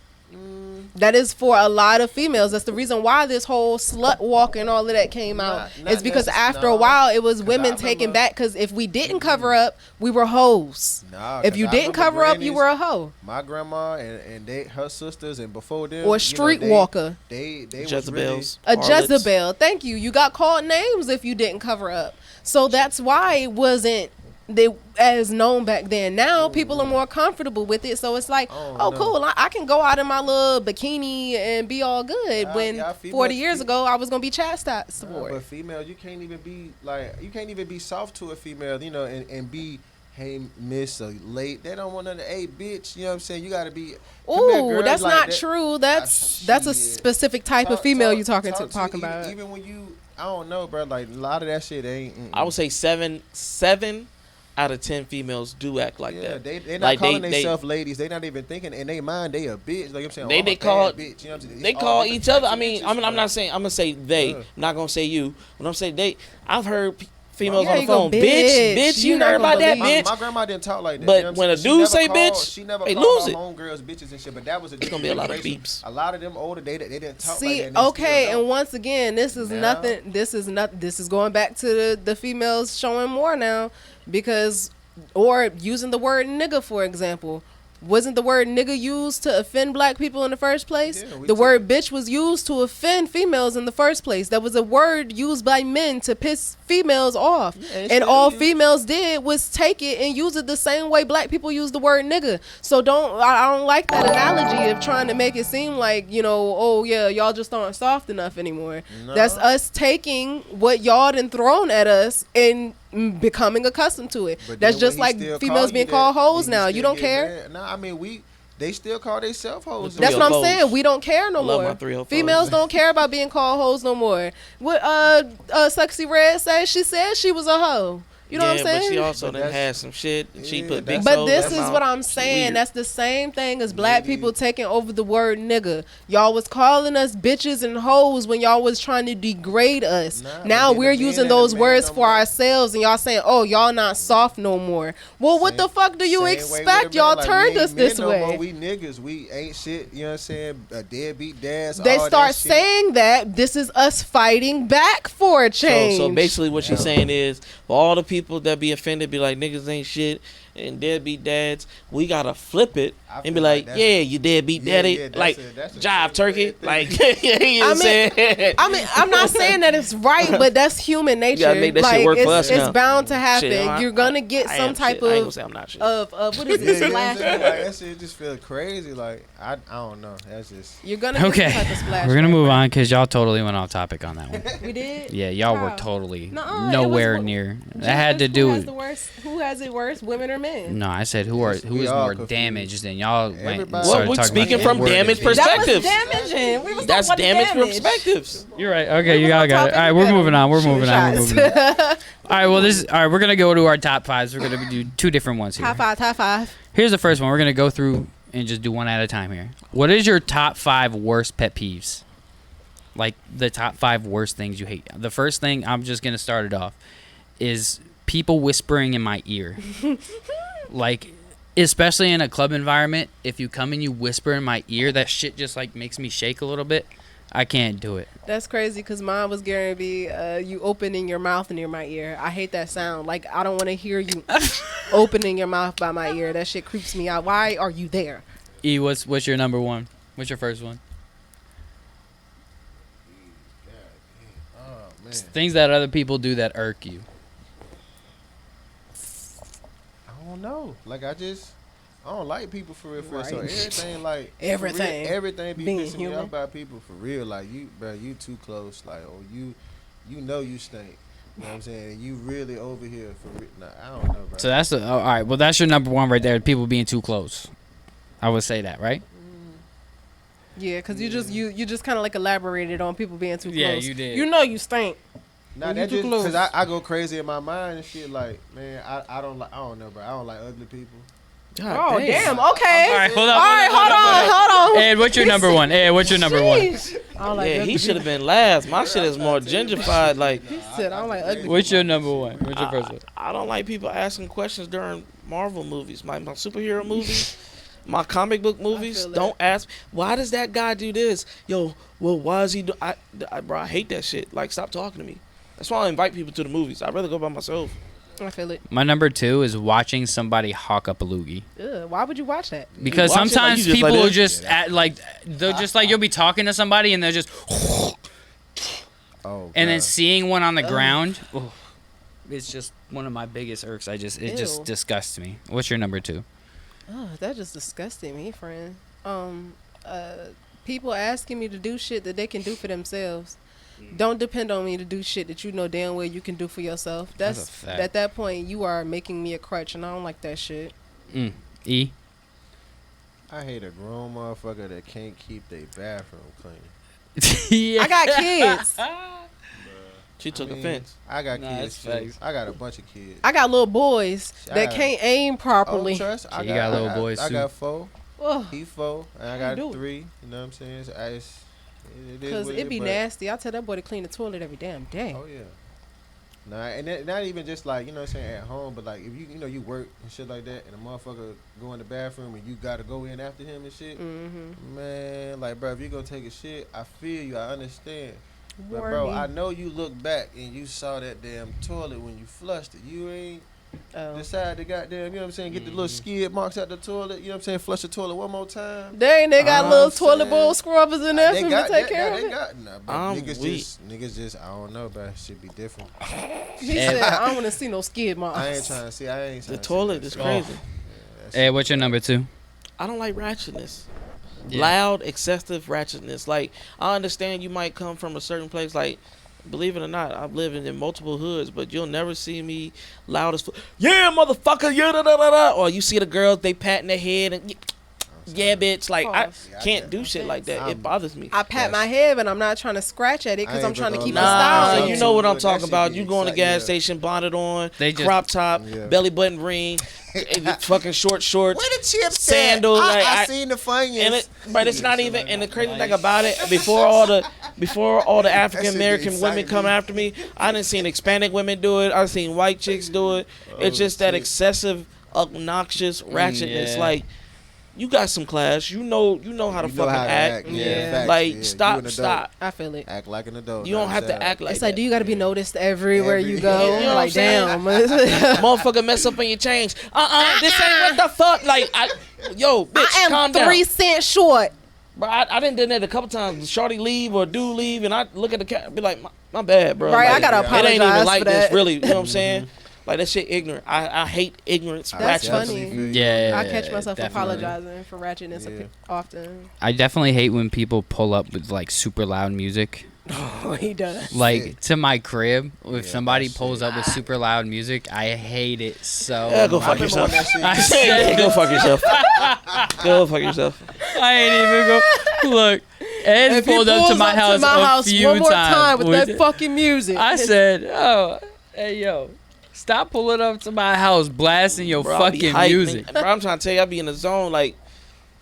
That is for a lot of females. That's the reason why this whole slut walk and all of that came out. Not It's because after a no. while, it was 'Cause women I taking remember- back. Because if we didn't cover up, we were hoes. Nah, If 'cause you I didn't remember cover up, you grannies, were a hoe My grandma and her sisters and before them or a streetwalker. They was Jezebels. A harlots. Jezebel. Thank you. You got called names if you didn't cover up. So that's why it wasn't they as known back then. Now people are more comfortable with it. So it's like, Oh, oh, no. cool. I can go out in my little bikini and be all good. Nah, when y'all females 40 years fe- ago, I was gonna be chastised for But it. females, you can't even be soft to a female, you know, and be hey, miss, or late. They don't want none of, hey, bitch. You know what I'm saying? You gotta be. come here, Ooh, girl, that's like not that. true. That's a shit. specific type of female you talking talk about. Even when you, I don't know, bro. Like a lot of that shit ain't. I would say seven out of 10 females do act like yeah, that. they not Like, calling they- themselves ladies. They not even thinking in their mind they a bitch. Like I'm saying, They I'm a call- bad bitch. You know what I'm saying? They Oh, call they each the other. I fancy mean, bitches, I'm bro. not saying. I'm gonna say they. Yeah. I'm not gonna say you. When I'm saying they, I've heard females Yeah, on the you go, phone. bitch. Bitch, You you not heard gonna about that, believe. bitch? My grandma didn't talk like that. But you know what when I'm a saying? dude She say never called- bitch, she never they called lose her it. homegirls bitches and shit. But that was a It's gonna be a lot of generation. beeps. A lot of them older, they didn't talk like See, that. And they okay, still and don't. once again, this is Now- nothing. This is going back to the females showing more now, because or using the word nigga for example. Wasn't the word nigga used to offend black people in the first place? Yeah, we The took word bitch was used to offend females in the first place. That was a word used by men to piss females off. Yeah, it's And still all used. females did was take it and use it the same way black people use the word nigga. So I don't like that analogy of trying to make it seem like, oh yeah, y'all just aren't soft enough anymore. No. That's us taking what y'all done thrown at us and becoming accustomed to it. But That's then just when he like still females call you being that, called hoes then you now. still You don't get care? mad. Nah, I mean they still call themselves hoes. That's what I'm 304s. saying. We don't care no I love more. my 304s. Females don't care about being called hoes no more. What Sexy Red said? She said she was a hoe. You know what I'm saying? But she also But done that's- had some shit. And she Yeah, put big that's- But toes this in is her mouth. what I'm She saying. weird. That's the same thing as black Maybe- people taking over the word nigga. Y'all was calling us bitches and hoes when y'all was trying to degrade us. Nah, Now but then we're the using man those ain't a man words no for more. ourselves, and y'all saying, "Oh, y'all not soft no more." Well, what Same- the fuck do you Same way expect? with a Y'all man, like, turned we us ain't this men no way. more. We niggas. We ain't shit. You know what I'm saying? Deadbeat dads. They all start that shit. saying that this is us fighting back for a change. So basically, what she's Yeah. saying is, for all the people that be offended, be like niggas ain't shit and deadbeat dads, we gotta flip it I and be feel like, that's- yeah, you deadbeat Yeah, daddy, yeah, that's like that's a jive turkey, thing. like you know what I'm saying? I mean, I'm not saying that it's right, but that's human nature. gotta make that shit like, work for it's, us it's now. bound to happen. Shit, You're gonna get I some am type shit. I ain't gonna of say I'm not shit. what is Yeah, it? you know what I'm Splash. saying? Like, that shit just feel crazy. Like I don't know. That's just. You're gonna get Okay, some type of splash. we're gonna move on because y'all totally went off topic on that one. We did. Yeah, y'all were How? totally Nuh-uh, it nowhere was- near. Just That had to who do has with. the worst? Who has it worse, women or men? No, I said who Yes, who we is all more confused. damaged than y'all went. and Everybody- started Well, we're talking about speaking the from N-word damaged and shit. That was perspectives. damaging. We was That's talking about the damaged damage. perspectives. You're right. Okay, you We got was it. on All topic right, we're again. moving on. We're Shoot moving on. We're shots. moving on. All right, well, all right. We're gonna go to our top fives. We're gonna do two different ones here. High five. Here's the first one. We're gonna go through and just do one at a time here. What is your top 5 worst pet peeves? Like the top 5 worst things you hate. The first thing, I'm just gonna start it off, is people whispering in my ear. Like, especially in a club environment, if you come and you whisper in my ear, that shit just like makes me shake a little bit. I can't do it. That's crazy because mine was going to be you opening your mouth near my ear. I hate that sound. Like, I don't want to hear you opening your mouth by my ear. That shit creeps me out. Why are you there? E, what's your number one? What's your first one? Oh man. Things that other people do that irk you. I don't know. Like I don't like people for real. So Right. everything like for Everything. real, everything be Being pissing me human. off about people for real. Like you, bro, you too close. Like you know you stink. You know what I'm saying? You really over here for real. Nah, I don't know, bro. So that's all right. Well, that's your number one right there. People being too close. I would say that, right? Yeah, because you just kind of like elaborated on people being too close. Yeah, you did. You know you stink. Nah, You that too just close. because I go crazy in my mind and shit. Like man, I don't know, bro. I don't like ugly people. God Oh, damn. Okay. All right, hold on. All right, hold on. Ed, what's your number one? Ed, what's your number one? Sheesh. I don't like Yeah, ugly he should have people. been last. My shit is more gentrified. Like, He said, I don't like ugly What's your number one? What's your first one? I don't like people asking questions during Marvel movies, my superhero movies, my comic book movies. feel that. Don't ask, why does that guy do this? Yo, well, why is he do? Bro, I hate that shit. Like, stop talking to me. That's why I invite people to the movies. I'd rather go by myself. I feel it. My number 2 is watching somebody hawk up a loogie. Ugh, why would you watch that? Because watch it like sometimes you just people like will this? just act like they'll just like you'll be talking to somebody and they'll just Oh, and then God. seeing one on the ground. Oh, it's just one of my biggest irks. It just Ew. disgusts me. What's your number 2? Oh, that just disgusted me, friend. People asking me to do shit that they can do for themselves. Don't depend on me to do shit that you know damn well you can do for yourself. That's a fact. At that point you are making me a crutch, and I don't like that shit. E. I hate a grown motherfucker that can't keep their bathroom clean. Yeah. I got kids. She took I mean, offense. I got Nah, kids that's too. facts. I got a bunch of kids. I got little boys that I- can't aim properly. Oh, trust. Yeah, you got little boys, I too. got 4. Ugh. He 4, and I How you got do it? 3. You know what I'm saying? So it is Cause what it be but- nasty. I tell that boy to clean the toilet every damn day. Oh yeah. Nah, and not even just like, you know what I'm saying, at home, but like if you work and shit like that, and a motherfucker go in the bathroom and you gotta go in after him and shit. Mm-hmm. Man, like bro, if you go take a shit, I feel you, I understand. But Warn bro, me. I know you look back and you saw that damn toilet when you flushed it. You ain't Oh. decide to goddamn, you know what I'm saying, get the little skid marks out the toilet, you know what I'm saying, flush the toilet one more time. Dang, they got I'm little toilet saying- bowl scrubbers in there for They me to got take that, care nah, of they it. got, nah, but I'm niggas weak. just, I don't know, but shit be different. He said, I don't want to see no skid marks. I ain't trying to see, I ain't trying The to toilet see is that crazy. shit. Yeah, Hey, what's your number 2? I don't like ratchetness. Yeah. Loud, excessive ratchetness. Like, I understand you might come from a certain place. Like, believe it or not, I've lived in multiple hoods, but you'll never see me loud as fuck. Yeah, motherfucker, yeah, da da da da. Or you see the girls, they patting their head and yeah, bitch. Like, I Pause. can't do shit like that. It bothers me. I pat Yes. my head, but I'm not trying to scratch at it because I I'm ain't trying to gonna keep lie. it Nah, style. you know what I'm That talking shit about. be You go in the exciting, gas yeah. station, bonnet on, They just- crop top, Yeah. belly button ring, fucking short shorts. Where the chips Sandal, at? like, I I- seen the Funyuns. And but it's not even. And the crazy thing about it, before all the African American women exciting. come after me, I done seen Hispanic women do it. I done seen white chicks do it. It's just that shit. excessive, obnoxious ratchetness. yeah. Like, you got some class. You know how to You know fucking how to act. Yeah. Facts, Like, yeah. You an stop, adult. stop. I feel it. Act like an adult. You don't have to understand? act like It's like, that. do you got to be noticed everywhere Every- you go? You know what Like, I'm saying? damn. Motherfucker mess up on your change. This ain't what the fuck. Like, yo, bitch, I am calm down. 3 cents short. Bro, I done done that a couple times. Shorty leave or do leave, and I look at the cat and be like, my bad, bro. Right, Like, I gotta It ain't even apologize like for this, that. really. You know what I'm saying? Like, that shit ignorant. I hate ignorance. That's ratchetness. funny. Definitely feel you. Yeah. I catch myself definitely. apologizing for ratchetness Yeah. often. I definitely hate when people pull up with like super loud music. Oh, he does. Like Yeah. to my crib, if Yeah, somebody that pulls shit. up with super loud music, I hate it so Yeah, go much. fuck I remember when yourself. that shit I used to- said- Go fuck yourself. Go fuck yourself. I ain't even go. Look, Ed If he pulled up pulls to my house a few one more times. time with We that did- fucking music. I said, "Oh, hey yo, stop pulling up to my house, blasting your Bro, I be fucking hyped, music." nigga. Bro, I'm trying to tell you, I be in the zone. Like,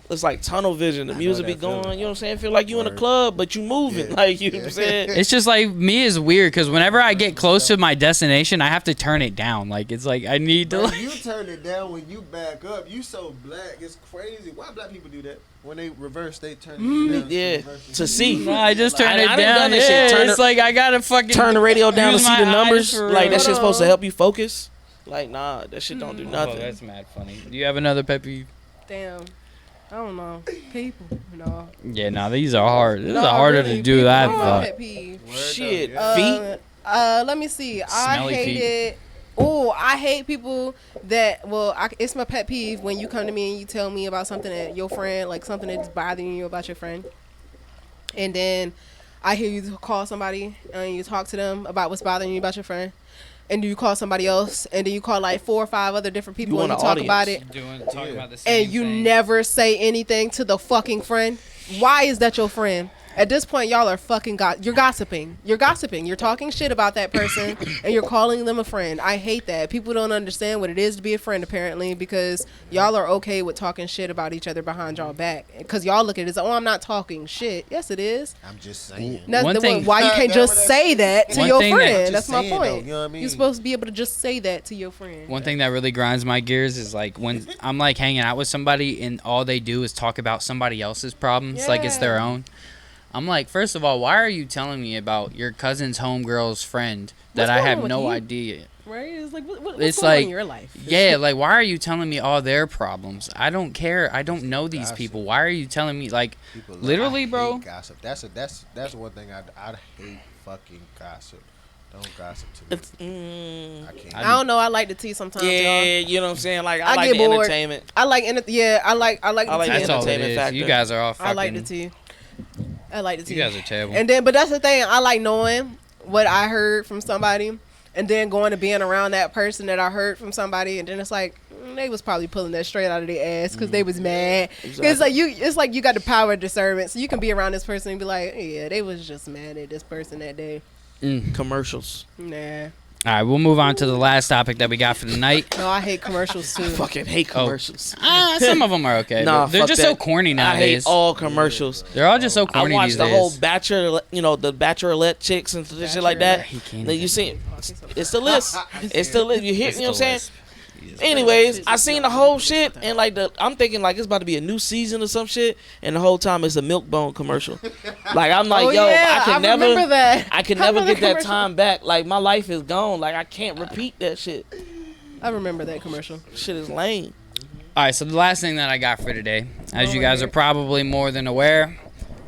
it's like tunnel vision. The know music be that going. feeling. You know what I'm saying? Feel like you in a Word. club, but you moving. Yeah. Like, you know Yeah. what I'm saying? It's just like me is weird because whenever I get close to my destination, I have to turn it down. Like it's like I need to. Bro, Like, you turn it down when you back up. You so black, it's crazy. Why black people do that? When they reverse, they turn it down. Yeah, reverse it. to see. Nah, I just turn I it done down. done this Yeah, shit. Turn it's the- like I gotta fucking Turn the radio down to use see my the eyes numbers. for Like, that real. shit's supposed to help you focus. Like, nah, that shit don't do Oh, nothing. that's mad funny. Do you have another pet peeve? Damn. I don't know. People. No. Yeah, nah, these are hard. This is No, harder really, to do than I people are my thought. pet peeve. Word Shit, up, yeah. feet. Let me see. I Smelly hate feet. it. Oh, I hate people that. Well, it's my pet peeve when you come to me and you tell me about something that your friend, like something that's bothering you about your friend, and then I hear you call somebody and you talk to them about what's bothering you about your friend, and then you call somebody else, and then you call like 4 or 5 other different people and want you an talk about it, audience. Talking Yeah. about the same and you thing. never say anything to the fucking friend. Why is that your friend? At this point, y'all are fucking you're gossiping. You're gossiping. You're talking shit about that person, and you're calling them a friend. I hate that. People don't understand what it is to be a friend, apparently, because y'all are okay with talking shit about each other behind y'all back. Because y'all look at it as, oh, I'm not talking shit. Yes, it is. I'm just saying. That's One thing- why you can't That just what that say is. that to One your thing that- friend. Just That's my saying, though, point. you know what I mean? You're supposed to be able to just say that to your friend. One thing that really grinds my gears is like when I'm like hanging out with somebody and all they do is talk about somebody else's problems, like it's their Yeah. own. I'm like, first of all, why are you telling me about your cousin's homegirl's friend that What's I going have on with no you? idea? Right? It's like, what's It's going on like- in your life? Yeah, like why are you telling me all their problems? I don't care. I don't know these Gossip. people. Why are you telling me like People literally, I hate bro? Gossip. That's one thing I hate. Fucking gossip. Don't gossip to me. It's, I can't. I don't know. I like the tea sometimes. yeah, y'all. you know what I'm saying? Like, I I like get the bored. entertainment. I like I like the I like tea. that's all it entertainment is. factor. You guys are all fucking I like the tea. I like the You tea. guys are terrible. And then, but that's the thing. I like knowing what I heard from somebody, and then going to being around that person that I heard from somebody, and then it's like they was probably pulling that straight out of their ass because they was mad. Exactly. It's like you got the power of discernment, so you can be around this person and be like, yeah, they was just mad at this person that day. Commercials. Nah, All right, we'll move on to the last topic that we got for the night. no, I hate commercials too. I fucking hate commercials. Some of them are okay. Nah, but they're fuck just that. so corny I nowadays. hate all commercials. They're all just so I corny watched these the days. whole Bachelor, the Bachelorette chicks and shit like that. He can't Then you even- see, it's the list. It's the list. You hear? You know what I'm saying? Anyways, I seen the whole shit and like I'm thinking like it's about to be a new season or some shit, and the whole time it's a Milk Bone commercial. Like I'm like, Oh, yo, yeah, I can never, remember that. I can I never remember get that commercial. time back. Like my life is gone. Like I can't repeat that shit. I remember that commercial. Shit is lame. All right, so the last thing that I got for today, as you guys are probably more than aware,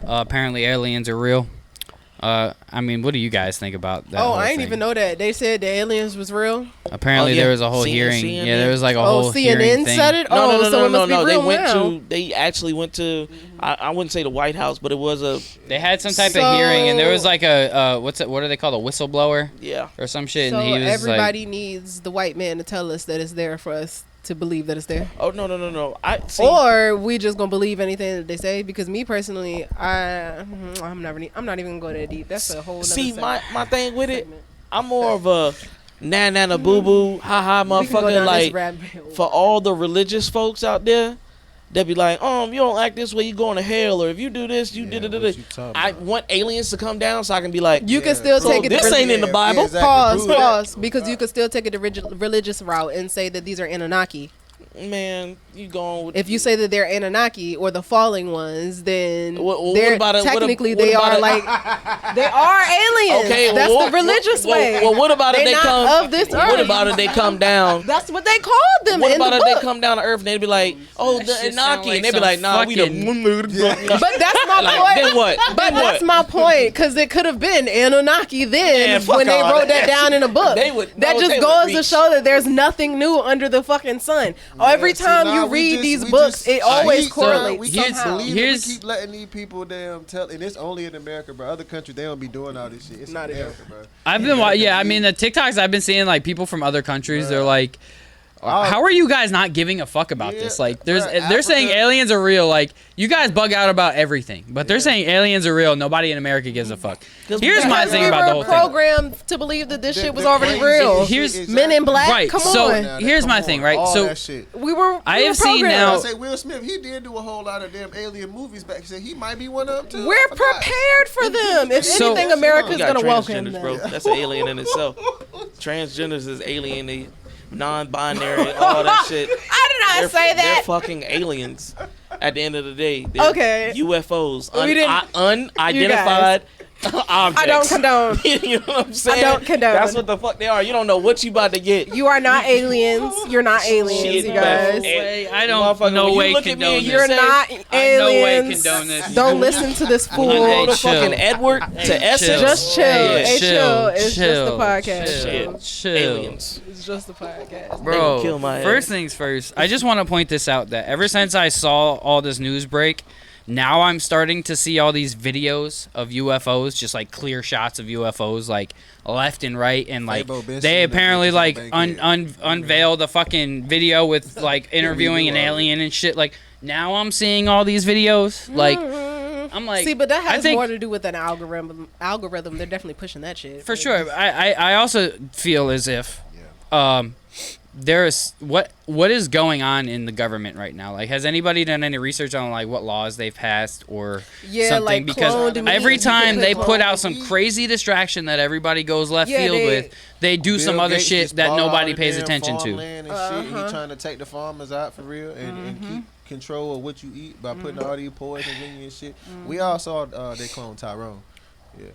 apparently aliens are real. I mean, what do you guys think about that? Oh, whole I didn't thing? even know that. They said the aliens was real. Apparently, Oh, yeah. there was a whole hearing. CNN. Yeah, there was like a whole hearing CNN thing. said it. No, Oh, no, so it no, must be They real went now. they actually went to. I wouldn't say the White House, but it was a They had some type So- of hearing, and there was like a what are they called? A whistleblower yeah. or some shit. So and he was everybody needs the white man to tell us that it's there for us to believe that it's there. Oh no. I see. Or we just gonna believe anything that they say? Because me personally, I'm not even gonna go that deep. That's a whole. Nother See, segment. my thing with it, I'm more of a nana boo boo ha ha We can go motherfucker. down this Like rabbit hole. for all the religious folks out there, they be like, you don't act this way, you going to hell, or if you do this, you did it. I want aliens to come down so I can be like, You can still so take it. this to ain't in the Bible. Pause. Because you could still take it the religious route and say that these are Anunnaki. Man, you going with If you say that they're Anunnaki or the falling ones, then What they're about it? technically What they about are it? like they are aliens. Okay, That's well, the religious way. Well, what about if They they not come? of this What earth. about if they come down? That's what they called them What in about the if book. they come down to Earth and they'd be like, oh, That the shit sound Anunnaki, like and they'd be some like, nah, we the. But that's my Like, point. then what? But Then that's what? my point, because it could have been Anunnaki then Man, fuck when they all wrote that. that down in a book. They would- that no, just they would goes to reach. show that there's nothing new under the fucking sun. Every time you read these books, it always correlates We Here's- somehow. believe here's- we keep letting these people damn tell, and it's only in America, bro. Other countries they don't be doing all this shit. It's Not in in America, bro. I've been I mean the TikToks I've been seeing, like people from other countries, they're like, Oh. how are you guys not giving a fuck about Yeah, this? Like bro, they're saying Africa- aliens are real. Like you guys bug out about everything, but they're saying aliens are real. Nobody in America gives a fuck. 'Cause Here's we my Because thing we about were the whole thing. programmed to believe that this shit was The already crazy real. shit Here's- is Men in Black, Right, come so- on. Here's my thing, right? All So- that shit. We were I have seen programmed. now- I say Will Smith, he did do a whole lot of damn alien movies back. He said he might be one of them too. We're I forgot. prepared for them. If So- anything, You America's got gonna welcome transgenders, them. bro. That's an alien in itself. Transgenders is alien. They non-binary, all that shit. I did not say They're that. fucking aliens. At the end of the day, they're Okay. UFOs, We didn't- unidentified objects. I don't condone. You know what I'm saying? don't condone. That's what the fuck they are. You don't know what you about to get. You are not aliens. You're not aliens, Shit, you man. guys. Way, I Motherfucker, don't no when you way look at me condone and this. You're say- not I no way aliens. condone this. Don't listen to this When you Hey, go fool. to chill. fucking Edward to Essex, Just chill. Hey, Hey, chill. It's just the chill, podcast. Chill, bro. chill. aliens. It's just the podcast. Bro, gonna kill my first ass. things first, I just want to point this out that ever since I saw all this news break, now I'm starting to see all these videos of UFOs, just like clear shots of UFOs, like left and right, and like Fabo Benson they and the apparently bitches like on Bankhead. unveiled a fucking video with like interviewing an all that. alien and shit. Like now I'm seeing all these videos, like I'm like, See, but that I has think- more to do with an algorithm. They're definitely pushing that shit. for sure. I also feel as if there's what is going on in the government right now. Like, has anybody done any research on like what laws they've passed or Yeah, something? like Because cloned meat, every you can time put they cloned put out some meat. crazy distraction that everybody goes left Yeah, field they- with, they do some Bill other Gates shit just that bought all nobody the pays damn attention to. farmland and shit, and he trying to take the farmers out for real and keep control of what you eat by putting all these poisons in you and shit. We all saw they clone Tyrone. Yeah.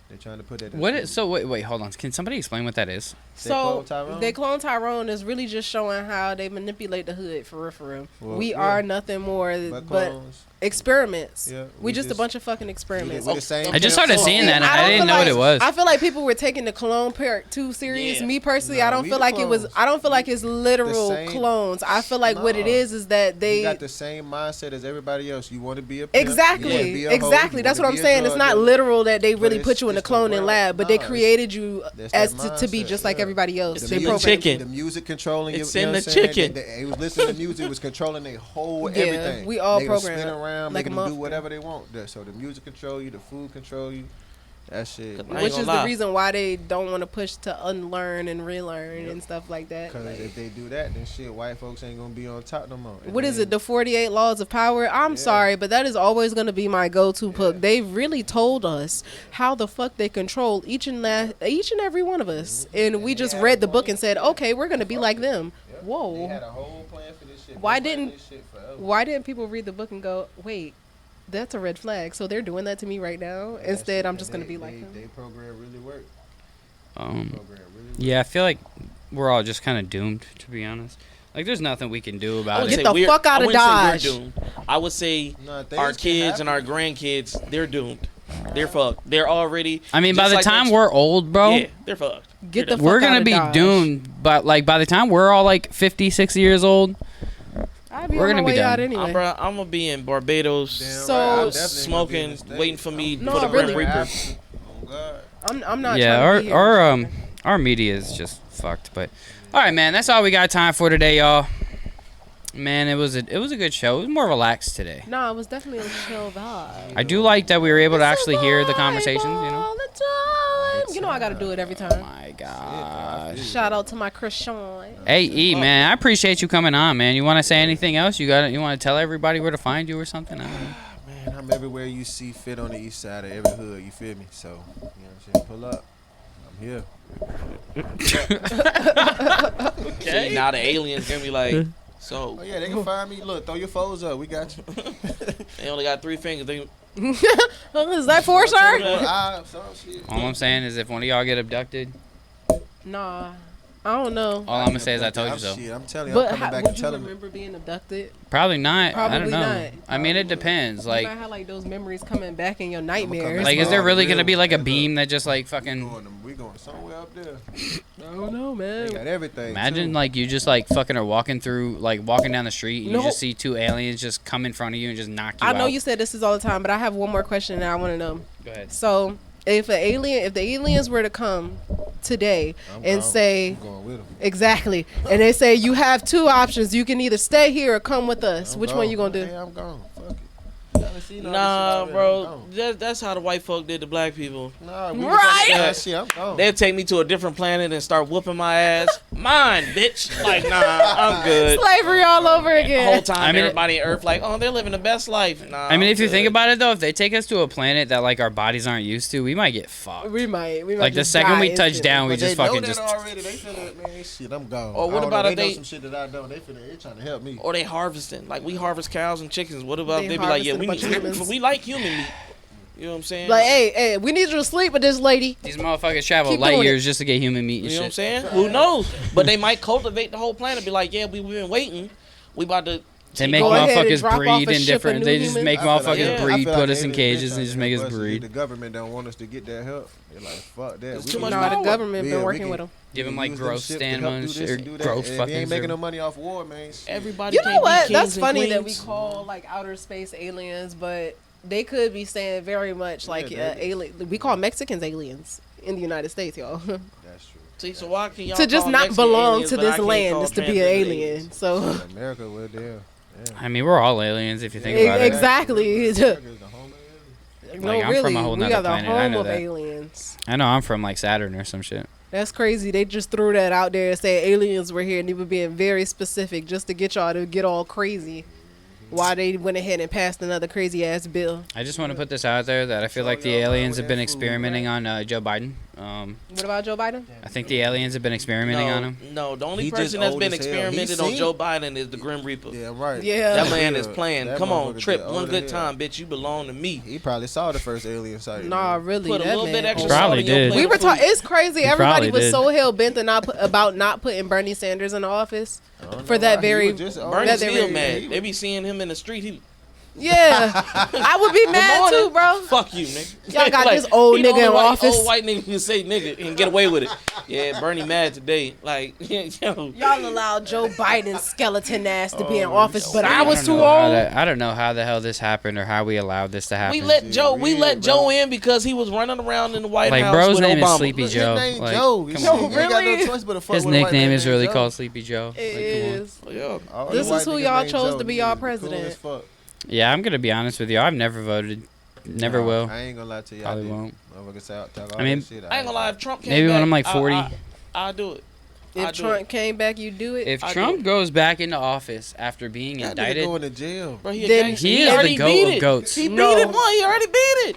They're trying to put that. In What the is so? Wait, hold on. Can somebody explain what that is? They clone So Tyrone? they clone Tyrone is really just showing how they manipulate the hood for real, for real. Well, We yeah. are nothing more But but clones. experiments. Yeah, we just a bunch of fucking experiments. We the same I just started parents. seeing that, and I don't didn't feel know what like- it was. I feel like people were taking the Clone Part 2 series. Yeah. Me personally, Nah, I don't we feel the like it was. clones. I don't feel like it's literal same- clones. I feel like what it Nah. is that You they got the same mindset as everybody else. You want to be a pimp, you wanna exactly, be a hoe, exactly. you That's wanna what I'm be a saying. It's drug not dealer. literal that they But really it's- put you in the it's the cloning world. lab, but they Nah, it's- created you that's as that to be mindset, just like yeah. everybody else. It's They in the programmed you. chicken. The music controlling you. It's You know in what the I'm saying? chicken. They was listening to music, was controlling their whole Yeah, everything. we all they was programmed spin around, like a making them do motherfucker. whatever they want. So the music control you, the food control you. That shit. I ain't Which gonna is lie. the reason why they don't want to push to unlearn and relearn and stuff like that. Because Like, if they do that, then shit, white folks ain't gonna be on top no more. And what is then- it? The 48 Laws of Power? I'm Yeah. sorry, but that is always going to be my go-to book. They really told us how the fuck they control each and every one of us, and we they just had read a the book plan. and said, okay, we're going to be like them. Yep. They Whoa. had a whole plan for this shit. Why Been planning didn't- this shit forever. Why didn't people read the book and go, wait, that's a red flag? So they're doing that to me right now. That Instead, shit, I'm and just going to be like they, them. they program really worked. Um, Program really worked. yeah, I feel like we're all just kind of doomed, to be honest. Like, there's nothing we can do I about would Get it. say the we're- fuck out I of wouldn't say Dodge. we're doomed. I would say Nah, things our can kids and our happen. grandkids, they're doomed. They're fucked. They're already. I mean, by just the like time that- we're old, bro, yeah, they're fucked. Get the fuck we're out gonna of be Dodge. doomed. But like, by the time we're all like 50, 60 years old, I'll be We're on gonna my be way out done. anyway. I'm gonna be in Barbados, Damn So- right, I'm definitely smoking, gonna be in the States. waiting for me No, for the really. Grim Reaper. Oh God. I'm not yeah, trying to be here. our media is just fucked. But all right, man, that's all we got time for today, y'all. Man, it was a good show. It was more relaxed today. No, it was definitely a chill vibe. I do like that we were able to It's a actually hear the vibe conversations. You know. all the time. You know I gotta do it every Oh time. my gosh. Shout out to my Krishan. Hey E, man, I appreciate you coming on, man. You want to say anything else? You want to tell everybody where to find you or something? I don't know. Man, I'm everywhere you see fit on the east side of every hood. You feel me? So, you know what I'm saying? Pull up. I'm here. See, now the aliens gonna be like, so Oh yeah, they can find me. Look, throw your foes up. We got you. they only got 3 fingers. They, Is that for sir? Some shit. All I'm saying is if one of y'all get abducted, Nah, I don't know. all I'm gonna say is I told you so. Shit, I'm telling you, But I'm coming back would and you telling me. remember being abducted? Probably not. I don't Probably know. not. I mean, it depends. You Like, might have like those memories coming back in your come nightmares. back. like, is there really Real. gonna be like a Hey, look. beam that just like We fucking? going somewhere up there. I don't know, They got man. everything. Imagine too. like you just like fucking are walking through, like walking down the street, and No. you just see 2 aliens just come in front of you and just knock you I out. know you said this is all the time, but I have one more question that I want to know. Go ahead. So, if the aliens were to come today I'm and gone. say I'm going with them. exactly, and they say you have 2 options, you can either stay here or come with us. I'm Which gone. one you gonna do? Hey, I'm gone. Fuck it. Y'all done seen all this shit nah, already. I'm bro, gone. that's how the white folk did to black people. Nah, we Right. right. That shit. I'm gone. They'd take me to a different planet and start whooping my ass. Mine, bitch. Like, nah, I'm good. Slavery all over The whole again. time, I mean, everybody on Earth like, oh, they're living the best life. Nah, I mean, I'm if you think good. about it though, if they take us to a planet that like our bodies aren't used to, we might get fucked. We might Like the just second die we touch instantly. down, we But just they know fucking that just. already. They finna, man, shit, I'm gone. Or what I don't about know, if they know they- some shit that I don't? They trying to help me. Or they harvesting. Like, we harvest cows and chickens. What about They they be like, yeah, harvesting a bunch of humans. we like human meat. You know what I'm saying? Like, hey, we need you to sleep with this lady. These motherfuckers travel Keep light doing it. years just to get human meat and You know what I'm shit. saying? Who knows? But they might cultivate the whole planet. Be like, yeah, we've been waiting. We about to. They take make Go over. ahead and motherfuckers drop off breed a in ship of different. new They just humans. make I feel like motherfuckers yeah, breed, I feel put like us in they cages, trying and just to make us help us. breed. The government don't want us to get that help. They're like, fuck that. There's We too can much No, use- the power. government Yeah, been we working can- with them. Give 'em, we like, use them growth ships to stand help money do this or and do that. growth If you fucking ain't making service. no money off war, man. shit. Everybody You can't know be what? kings That's and funny that we queens. call like outer space aliens, but they could be saying very much like Yeah, they- alien. We call Mexicans aliens in the United States, y'all. That's true. See, so why can y'all to just call not Mexican belong aliens, to but I this can't land call is to be an transgender alien. aliens? So America, well, damn. I mean, we're all aliens if you think about it. exactly. America is the home of aliens. No, Like, I'm really, from a whole we nother are the planet, I home know of that. aliens. I know I'm from like Saturn or some shit. That's crazy. They just threw that out there and said aliens were here, and they were being very specific just to get y'all to get all crazy. Why they went ahead and passed another crazy ass bill. I just want to put this out there that I feel like the aliens have been experimenting on Joe Biden What about Joe Biden? I think the aliens have been experimenting on him. No, the only He just person that's old been as hell. He experimented on seen- Joe Biden is the Grim Reaper. Yeah, right. Yeah. That man is playing. That Come on, motherfucker Trip. get One old good as hell. time, bitch. You belong to me. He probably saw the first alien sighting. Nah, really. Put a that little bit man extra old. salt Probably in your did. plate We were of food. talking. It's crazy. He Everybody probably was did. so hell bent on about not putting Bernie Sanders in the office. for that very. Bernie that still very- mad. They be seeing him in the street. He Yeah, I would be mad morning. too, bro. fuck you, nigga. Y'all got this old he the nigga only in office. Old white nigga can say nigga and get away with it. Yeah, Bernie mad today. Like, yo, Y'all allowed Joe Biden's skeleton ass to be in Oh, office, but I was don't too know how old. I don't know how the hell this happened or how we allowed this to happen. we let real, Joe bro. in because he was running around in the White Like, House bro's with name is Obama. Sleepy His Joe. name Like, Joe. come Shit, on. you ain't got Really? no choice but to fuck His with a white nickname man is named really Joe. called Sleepy Joe. It Like, come on. is. Yeah. All This the white is who niggas y'all named chose Joe, to be nigga, y'all cool president. as fuck. Yeah, I'm gonna be honest with you. I've never voted. Never Nah, will. I ain't gonna lie to you. Probably I did. won't. Motherfuckers say I'll talk all I mean, that shit. I ain't gonna lie. If Trump came Maybe back, when I'm like 40. I'll do it. If I'll do Trump it. came back, you do it. If I Trump do. goes back into office after being That nigga indicted, going to jail. Bro, he a Then gangster. he is already the goat beat of it. goats. He No. beat it one. He already beat it.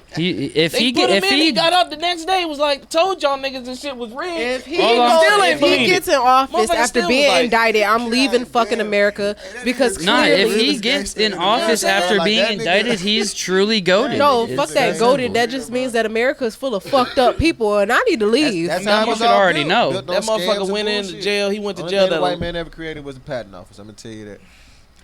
if They he put get him if in. He he got up the next day. Was like, told y'all niggas this shit was rigged. If he, Hold on. Still ain't if he believe gets it. in office Motherfucker after still being was like, indicted, I'm leaving God fucking damn. America That because nigga nah, clearly. if he realest gets gangster in in office America. after Like, being that nigga- indicted, he's truly goaded. No, It's fuck that that. simple. Goaded. That just means that America is full of fucked up people, and I need to leave. That's I mean, how you it should was all already built. know. Built on That scams motherfucker and went into bullshit. jail. He went to Only jail thing the at white man ever created was a patent office. I'm gonna tell you that.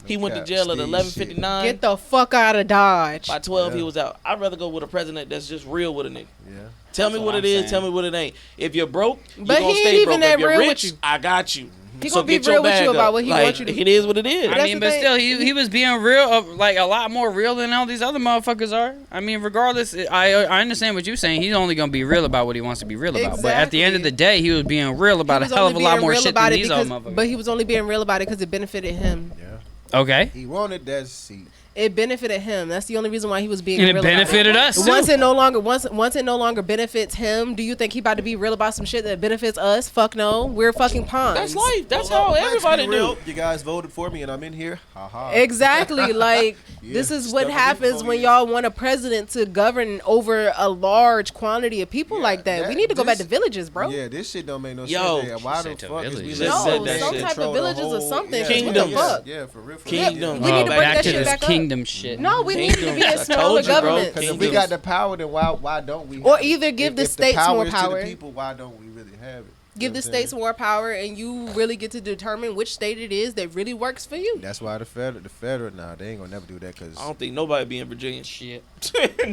he No went to cap. jail at Steve 11:59. Get the fuck out of Dodge. By 12, he Yeah. was out. I'd rather go with a president that's just real with a nigga. Yeah. Tell me That's what what it I'm is. saying. Tell me what it ain't. If you're broke, you're But gonna he stay ain't broke. even If that you're real with rich, you. I got you. He So gonna be get your real with you bag about up. what he Like, wants you to do. It is what it is. I That's mean, the but thing. still, he was being real, like a lot more real than all these other motherfuckers are. I mean, regardless, I understand what you're saying. He's only gonna be real about what he wants to be real about. But at the end of the day, he was being real about a He was hell of only a lot being more real shit about than it these other because, motherfuckers. but he was only being real about it because it benefited him. Yeah. Okay, He wanted that seat. It benefited him. That's the only reason why he was being and real it about benefited us too. Once it no longer benefits him, do you think he about to be real about some shit that benefits us? Fuck no. We're fucking pawns. That's life. That's Well, how let's everybody be real. do. You guys voted for me, and I'm in here. Ha ha. Exactly. Like Yeah, this is stuck what with me happens for when years. y'all want a president to govern over a large quantity of people Yeah, like that. We that- need to go back to this- villages, bro. Yeah, this shit don't make no Yo. sense. Why She the said fuck to is we villages. letting No, that some shit type of control the villages or whole- something. Yeah, Kingdoms. yeah, Fuck. Yeah, for real. For Kingdoms. We need to bring back that to shit this back up. kingdom shit. No, we need to be a Kingdoms. I smaller told you, bro. government. Because if Kingdoms. we got the power, then why don't we? Or have it? either give If- the if states power more is power. To the people, why don't we really have it? Give the states more power, and you really get to determine which state it is that really works for you. That's why the federal, nah, they ain't gonna never do that because I don't think nobody be in Virginia. Shit.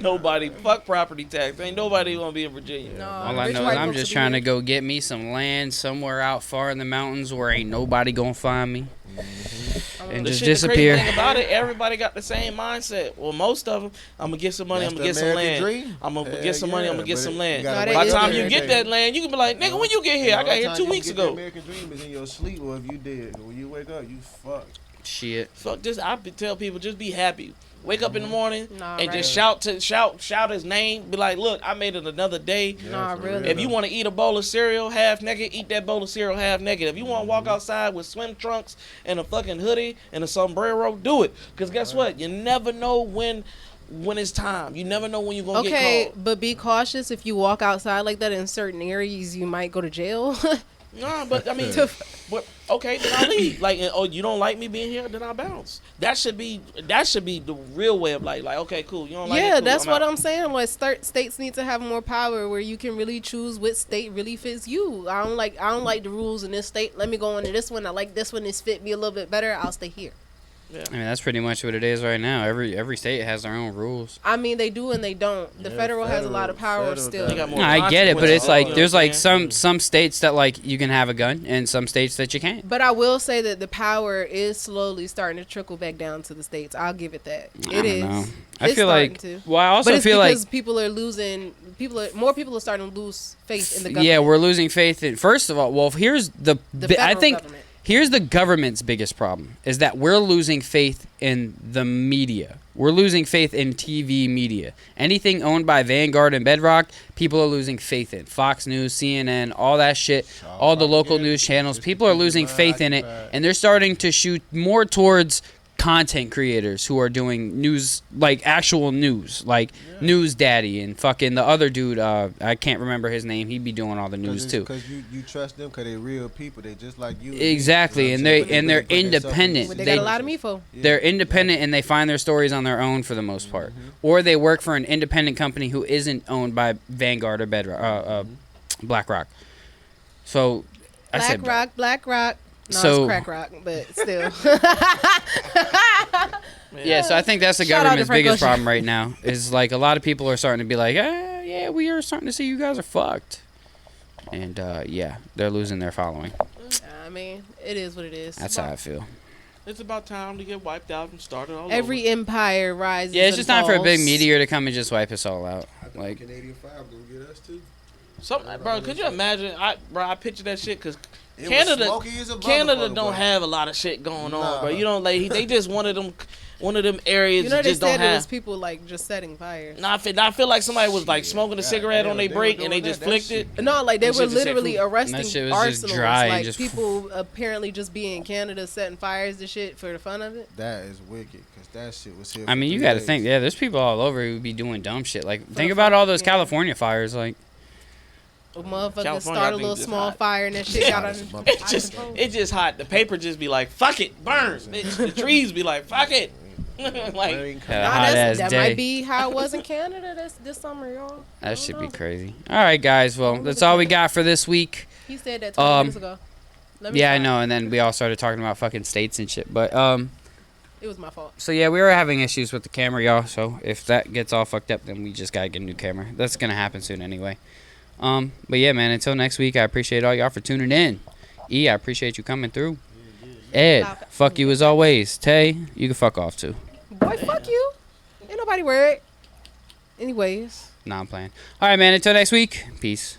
Nobody. Fuck property tax. Ain't nobody gonna be in Virginia. No, All I rich know white is I'm folks just will be trying to here. go get me some land somewhere out far in the mountains where ain't nobody gonna find me and The just shit, the disappear. crazy thing about it, everybody got the same mindset. Well, most of them, I'm gonna get some money. I'm gonna get some land. I'm gonna get some money. I'm gonna get some land. No, they By the is time good. you get that land, you can be like, nigga, when you get here? I got here 2 weeks ago. American dream is in your sleep, or if you did, when you wake up, you fucked. Shit. Fuck this. Tell people just be happy. Wake up in the morning Nah, and right. just shout his name. Be like, look, I made it another day. Nah, for really. real. If you want to eat a bowl of cereal half naked, eat that bowl of cereal half naked. If you want to walk outside with swim trunks and a fucking hoodie and a sombrero, do it. Because guess what? You never know when it's time. You never know when you're going to get Okay, called. but be cautious. If you walk outside like that in certain areas, you might go to jail. No, but I mean, To- but, okay, then I'll leave. Like, oh, you don't like me being here? Then I'll bounce. That should be the real way of like, okay, cool. You don't like it? Yeah, Cool, that's what out. I'm saying. Like states need to have more power where you can really choose which state really fits you. I don't like the rules in this state. Let me go into this one. I like this one. This fit me a little bit better. I'll stay here. Yeah. I mean, that's pretty much what it is right now. Every state has their own rules. I mean, they do and they don't. The Yeah, federal has a lot of power federal still. They got more I get it, but it's consequences. like You know there's what I'm like saying? some states that like you can have a gun and some states that you can't. But I will say that the power is slowly starting to trickle back down to the states. I'll give it that. I It don't is. know. I It's feel like starting to. well, I also But it's feel like because people are losing. More people are starting to lose faith in the government. yeah, we're losing faith in. First of all, well, here's the federal I think government. here's the government's biggest problem is that we're losing faith in the media. We're losing faith in TV media. Anything owned by Vanguard and Bedrock, people are losing faith in. Fox News, CNN, all that shit, all the local news channels, people are losing faith in it, and they're starting to shoot more towards content creators who are doing news, like actual news, like News Daddy and fucking the other dude. I can't remember his name. He'd be doing all the news too. Because you trust them because they're real people. They just like you. Exactly, and they're independent. But they got a lot of mefo. They're independent and they find their stories on their own for the most part, or they work for an independent company who isn't owned by Vanguard or Bedrock, BlackRock. So, Black Rock. No, So- it's Crack Rock, but still. Yeah, so I think that's the Shout out to government's Frank biggest Ocean. problem right now. Is like a lot of people are starting to be like, yeah, we are starting to see you guys are fucked, and yeah, they're losing their following. I mean, it is what it is. That's how I feel. It's about time to get wiped out and started all Every empire rises. Yeah, it's just time for a big falls. meteor to come and just wipe us all out. I think Like, Canadian Fire gonna get us too. Bro, could you imagine? I picture that shit because It was Canada, smoky as a Canada motherfucker, don't boy. have a lot of shit going on, Nah. bro. You don't like they just one of them areas You know, that they just don't said it was have. people like just setting fires. Nah, I feel like somebody was like smoking a Yeah, cigarette on they their were break and they doing just that. flicked That it. No, like they That were shit just said literally food. arresting That shit was just arsenals. dry and Like just- people apparently just be in Canada setting fires and shit for the fun of it. That is wicked because that shit was here. I for mean, you 3 got to days. think. Yeah, there's people all over who be doing dumb shit. Like, think the about fuck, all those yeah. California fires. Like, A motherfucker California, start I a think, little just small hot. fire and that shit got on. It's just hot. The paper just be like, fuck it, burn. The trees be like, fuck it. Like, Rain Yeah. Nah, hot ass that day. might be how it was in Canada this summer, y'all. I that don't should be know. crazy. All right, guys. Well, that's all we got for this week. He said that 20 minutes ago. Let me Yeah, I stop. know. And then we all started talking about fucking states and shit. But It was my fault. so yeah, we were having issues with the camera, y'all. So if that gets all fucked up, then we just gotta get a new camera. That's gonna happen soon anyway. But yeah, man. Until next week, I appreciate all y'all for tuning in. E, I appreciate you coming through. Ed, fuck you as always. Tay, you can fuck off too. Boy, fuck you. Ain't nobody worried. Anyways. Nah, I'm playing. All right, man. Until next week. Peace.